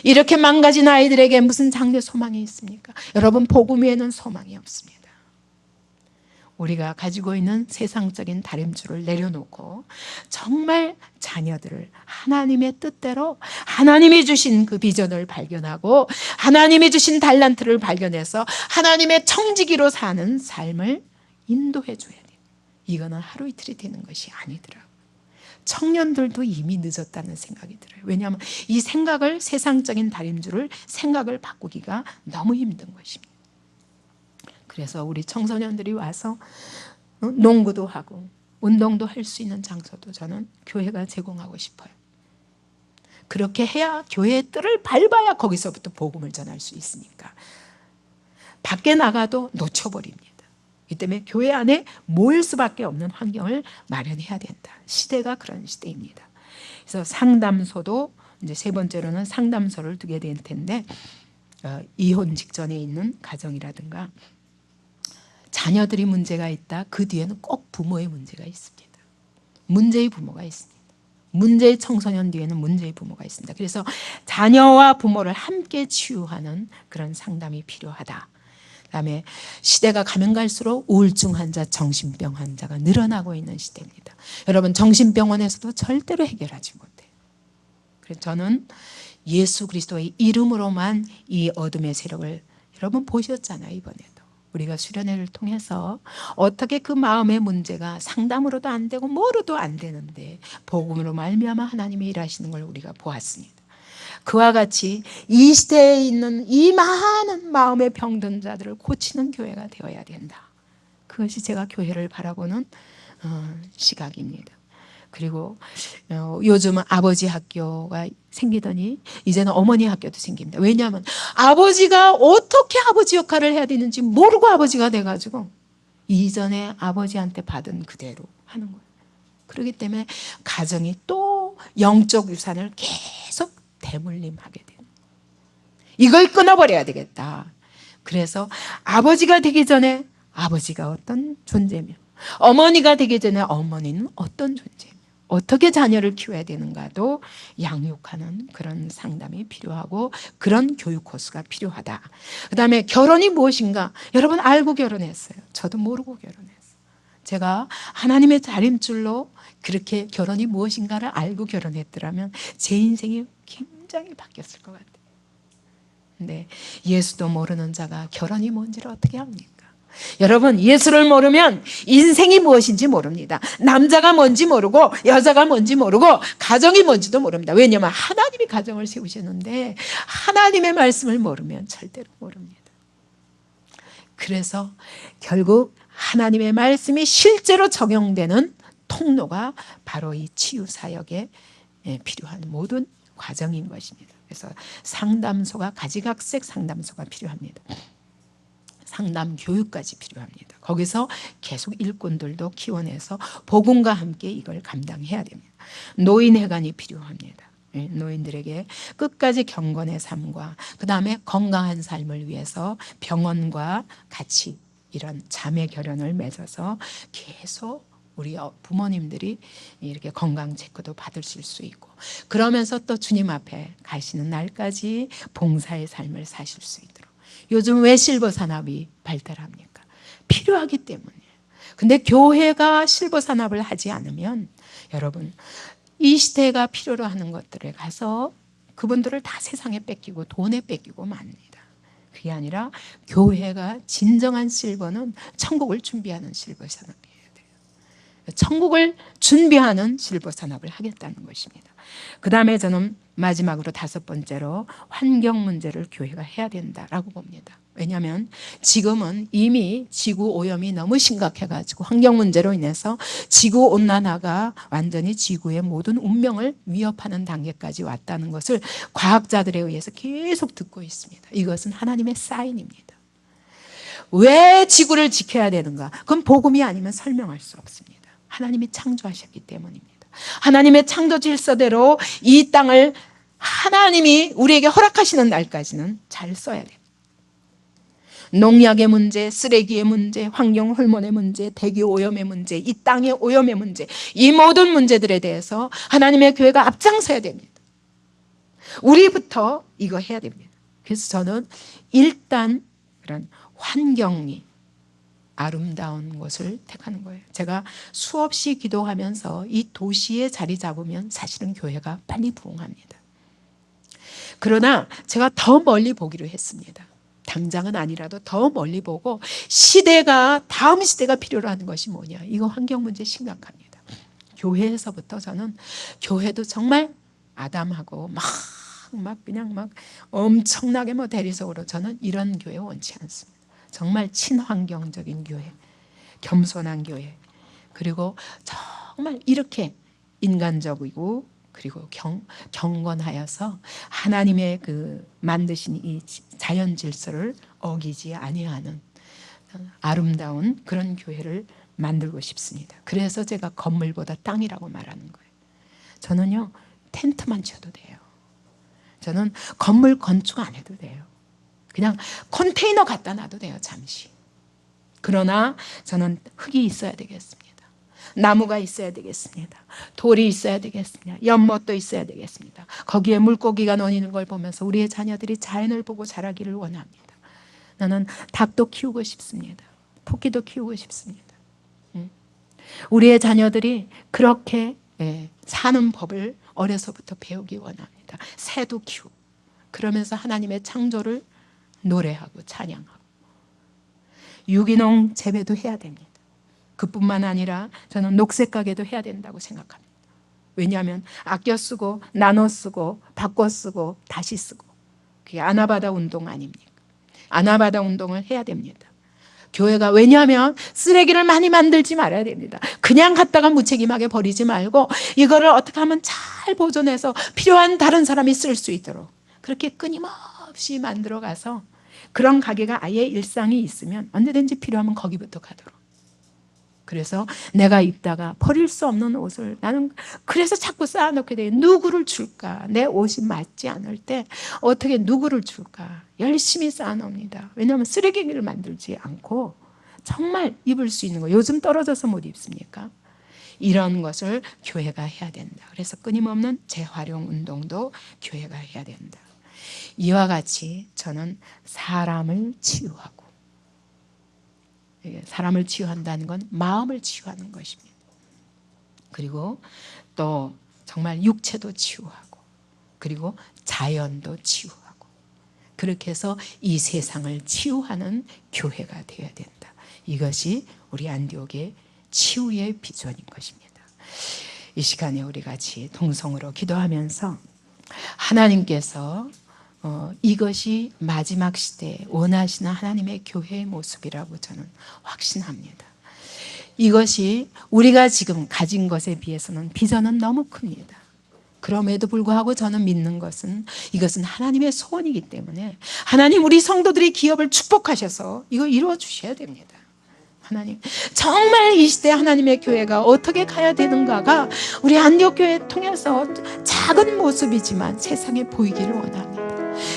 이렇게 망가진 아이들에게 무슨 장래 소망이 있습니까? 여러분, 복음 외에는 소망이 없습니다. 우리가 가지고 있는 세상적인 다림줄을 내려놓고 정말 자녀들을 하나님의 뜻대로, 하나님이 주신 그 비전을 발견하고 하나님이 주신 달란트를 발견해서 하나님의 청지기로 사는 삶을 인도해 줘야 돼요. 이거는 하루 이틀이 되는 것이 아니더라고요. 청년들도 이미 늦었다는 생각이 들어요. 왜냐하면 이 생각을, 세상적인 다림줄을 생각을 바꾸기가 너무 힘든 것입니다. 그래서 우리 청소년들이 와서 농구도 하고 운동도 할 수 있는 장소도 저는 교회가 제공하고 싶어요. 그렇게 해야 교회의 뜰을 밟아야 거기서부터 복음을 전할 수 있으니까. 밖에 나가도 놓쳐버립니다. 이 때문에 교회 안에 모일 수밖에 없는 환경을 마련해야 된다. 시대가 그런 시대입니다. 그래서 상담소도, 이제 세 번째로는 상담소를 두게 될 텐데, 이혼 직전에 있는 가정이라든가 자녀들이 문제가 있다, 그 뒤에는 꼭 부모의 문제가 있습니다. 문제의 부모가 있습니다. 문제의 청소년 뒤에는 문제의 부모가 있습니다. 그래서 자녀와 부모를 함께 치유하는 그런 상담이 필요하다. 그다음에 시대가 가면 갈수록 우울증 환자, 정신병 환자가 늘어나고 있는 시대입니다. 여러분, 정신병원에서도 절대로 해결하지 못해요. 그래서 저는 예수 그리스도의 이름으로만 이 어둠의 세력을, 여러분 보셨잖아요. 이번에도 우리가 수련회를 통해서 어떻게 그 마음의 문제가 상담으로도 안 되고 뭐로도 안 되는데 복음으로 말미암아 하나님이 일하시는 걸 우리가 보았습니다. 그와 같이 이 시대에 있는 이 많은 마음의 병든 자들을 고치는 교회가 되어야 된다. 그것이 제가 교회를 바라보는 시각입니다. 그리고 요즘은 아버지 학교가 생기더니 이제는 어머니 학교도 생깁니다. 왜냐하면 아버지가 어떻게 아버지 역할을 해야 되는지 모르고 아버지가 돼가지고 이전에 아버지한테 받은 그대로 하는 거예요. 그렇기 때문에 가정이 또 영적 유산을 계속 대물림하게 돼요. 이걸 끊어버려야 되겠다. 그래서 아버지가 되기 전에 아버지가 어떤 존재며, 어머니가 되기 전에 어머니는 어떤 존재며, 어떻게 자녀를 키워야 되는가도 양육하는 그런 상담이 필요하고 그런 교육 코스가 필요하다. 그 다음에 결혼이 무엇인가? 여러분 알고 결혼했어요. 저도 모르고 결혼했어요. 제가 하나님의 다림줄로 그렇게 결혼이 무엇인가를 알고 결혼했더라면 제 인생이 굉장히 바뀌었을 것 같아요. 근데 예수도 모르는 자가 결혼이 뭔지를 어떻게 합니까? 여러분, 예수를 모르면 인생이 무엇인지 모릅니다. 남자가 뭔지 모르고 여자가 뭔지 모르고 가정이 뭔지도 모릅니다. 왜냐하면 하나님이 가정을 세우셨는데 하나님의 말씀을 모르면 절대로 모릅니다. 그래서 결국 하나님의 말씀이 실제로 적용되는 통로가 바로 이 치유사역에 필요한 모든 과정인 것입니다. 그래서 상담소가, 가지각색 상담소가 필요합니다. 상담 교육까지 필요합니다. 거기서 계속 일꾼들도 키워내서 복음과 함께 이걸 감당해야 됩니다. 노인회관이 필요합니다. 노인들에게 끝까지 경건의 삶과 그 다음에 건강한 삶을 위해서 병원과 같이 이런 자매 결연을 맺어서 계속 우리 부모님들이 이렇게 건강 체크도 받으실 수 있고, 그러면서 또 주님 앞에 가시는 날까지 봉사의 삶을 사실 수 있도록. 요즘 왜 실버 산업이 발달합니까? 필요하기 때문이에요. 근데 교회가 실버 산업을 하지 않으면 여러분, 이 시대가 필요로 하는 것들에 가서 그분들을 다 세상에 뺏기고 돈에 뺏기고 맙니다. 그게 아니라 교회가 진정한 실버는 천국을 준비하는 실버 산업이에요. 천국을 준비하는 실버 산업을 하겠다는 것입니다. 그 다음에 저는 마지막으로 5번째로 환경 문제를 교회가 해야 된다라고 봅니다. 왜냐하면 지금은 이미 지구 오염이 너무 심각해가지고 환경 문제로 인해서 지구 온난화가 완전히 지구의 모든 운명을 위협하는 단계까지 왔다는 것을 과학자들에 의해서 계속 듣고 있습니다. 이것은 하나님의 사인입니다. 왜 지구를 지켜야 되는가? 그건 복음이 아니면 설명할 수 없습니다. 하나님이 창조하셨기 때문입니다. 하나님의 창조 질서대로 이 땅을 하나님이 우리에게 허락하시는 날까지는 잘 써야 돼요. 농약의 문제, 쓰레기의 문제, 환경 호르몬의 문제, 대기 오염의 문제, 이 땅의 오염의 문제, 이 모든 문제들에 대해서 하나님의 교회가 앞장서야 됩니다. 우리부터 이거 해야 됩니다. 그래서 저는 일단 그런 환경이 아름다운 곳을 택하는 거예요. 제가 수없이 기도하면서 이 도시에 자리 잡으면 사실은 교회가 빨리 부흥합니다. 그러나 제가 더 멀리 보기로 했습니다. 당장은 아니라도 더 멀리 보고 다음 시대가 필요로 하는 것이 뭐냐. 이거 환경 문제 심각합니다. 교회에서부터 저는 교회도 정말 아담하고 그냥 엄청나게 대리석으로 저는 이런 교회 원치 않습니다. 정말 친환경적인 교회, 겸손한 교회, 그리고 정말 이렇게 인간적이고 그리고 경건하여서 하나님의 그 만드신 이 자연 질서를 어기지 아니하는 아름다운 그런 교회를 만들고 싶습니다. 그래서 제가 건물보다 땅이라고 말하는 거예요. 저는요, 텐트만 쳐도 돼요. 저는 건물 건축 안 해도 돼요. 그냥 컨테이너 갖다 놔도 돼요, 잠시. 그러나 저는 흙이 있어야 되겠습니다. 나무가 있어야 되겠습니다. 돌이 있어야 되겠습니다. 연못도 있어야 되겠습니다. 거기에 물고기가 노니는 걸 보면서 우리의 자녀들이 자연을 보고 자라기를 원합니다. 나는 닭도 키우고 싶습니다. 토끼도 키우고 싶습니다. 우리의 자녀들이 그렇게 사는 법을 어려서부터 배우기 원합니다. 새도 키우고 그러면서 하나님의 창조를 노래하고 찬양하고 유기농 재배도 해야 됩니다. 그뿐만 아니라 저는 녹색 가게도 해야 된다고 생각합니다. 왜냐하면 아껴 쓰고 나눠 쓰고 바꿔 쓰고 다시 쓰고 그게 아나바다 운동 아닙니까? 아나바다 운동을 해야 됩니다. 교회가 왜냐하면 쓰레기를 많이 만들지 말아야 됩니다. 그냥 갖다가 무책임하게 버리지 말고 이거를 어떻게 하면 잘 보존해서 필요한 다른 사람이 쓸 수 있도록 그렇게 끊임없이 만들어 가서 그런 가게가 아예 일상이 있으면 언제든지 필요하면 거기부터 가도록. 그래서 내가 입다가 버릴 수 없는 옷을 나는 그래서 자꾸 쌓아놓게 돼요. 누구를 줄까? 내 옷이 맞지 않을 때 어떻게 누구를 줄까? 열심히 쌓아놓습니다. 왜냐하면 쓰레기를 만들지 않고 정말 입을 수 있는 거 요즘 떨어져서 못 입습니까? 이런 것을 교회가 해야 된다. 그래서 끊임없는 재활용 운동도 교회가 해야 된다. 이와 같이 저는 사람을 치유하고 사람을 치유한다는 건 마음을 치유하는 것입니다. 그리고 또 정말 육체도 치유하고 그리고 자연도 치유하고 그렇게 해서 이 세상을 치유하는 교회가 되어야 된다. 이것이 우리 안디옥의 치유의 비전인 것입니다. 이 시간에 우리 같이 동성으로 기도하면서 하나님께서 이것이 마지막 시대에 원하시는 하나님의 교회의 모습이라고 저는 확신합니다. 이것이 우리가 지금 가진 것에 비해서는 비전은 너무 큽니다. 그럼에도 불구하고 저는 믿는 것은 이것은 하나님의 소원이기 때문에 하나님 우리 성도들의 기업을 축복하셔서 이거 이루어 주셔야 됩니다. 하나님 정말 이 시대 하나님의 교회가 어떻게 가야 되는가가 우리 안디옥 교회 통해서 작은 모습이지만 세상에 보이기를 원합니다.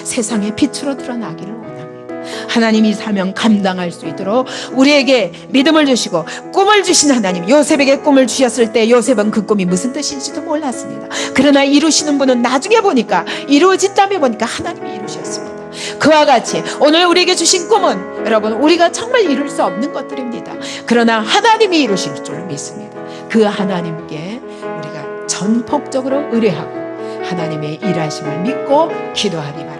세상의 빛으로 드러나기를 원합니다. 하나님이 사명 감당할 수 있도록 우리에게 믿음을 주시고 꿈을 주신 하나님, 요셉에게 꿈을 주셨을 때 요셉은 그 꿈이 무슨 뜻인지도 몰랐습니다. 그러나 이루시는 분은 나중에 보니까 이루어진 다음에 보니까 하나님이 이루셨습니다. 그와 같이 오늘 우리에게 주신 꿈은 여러분 우리가 정말 이룰 수 없는 것들입니다. 그러나 하나님이 이루실 줄 믿습니다. 그 하나님께 우리가 전폭적으로 의뢰하고 하나님의 일하심을 믿고 기도하기 바랍니다.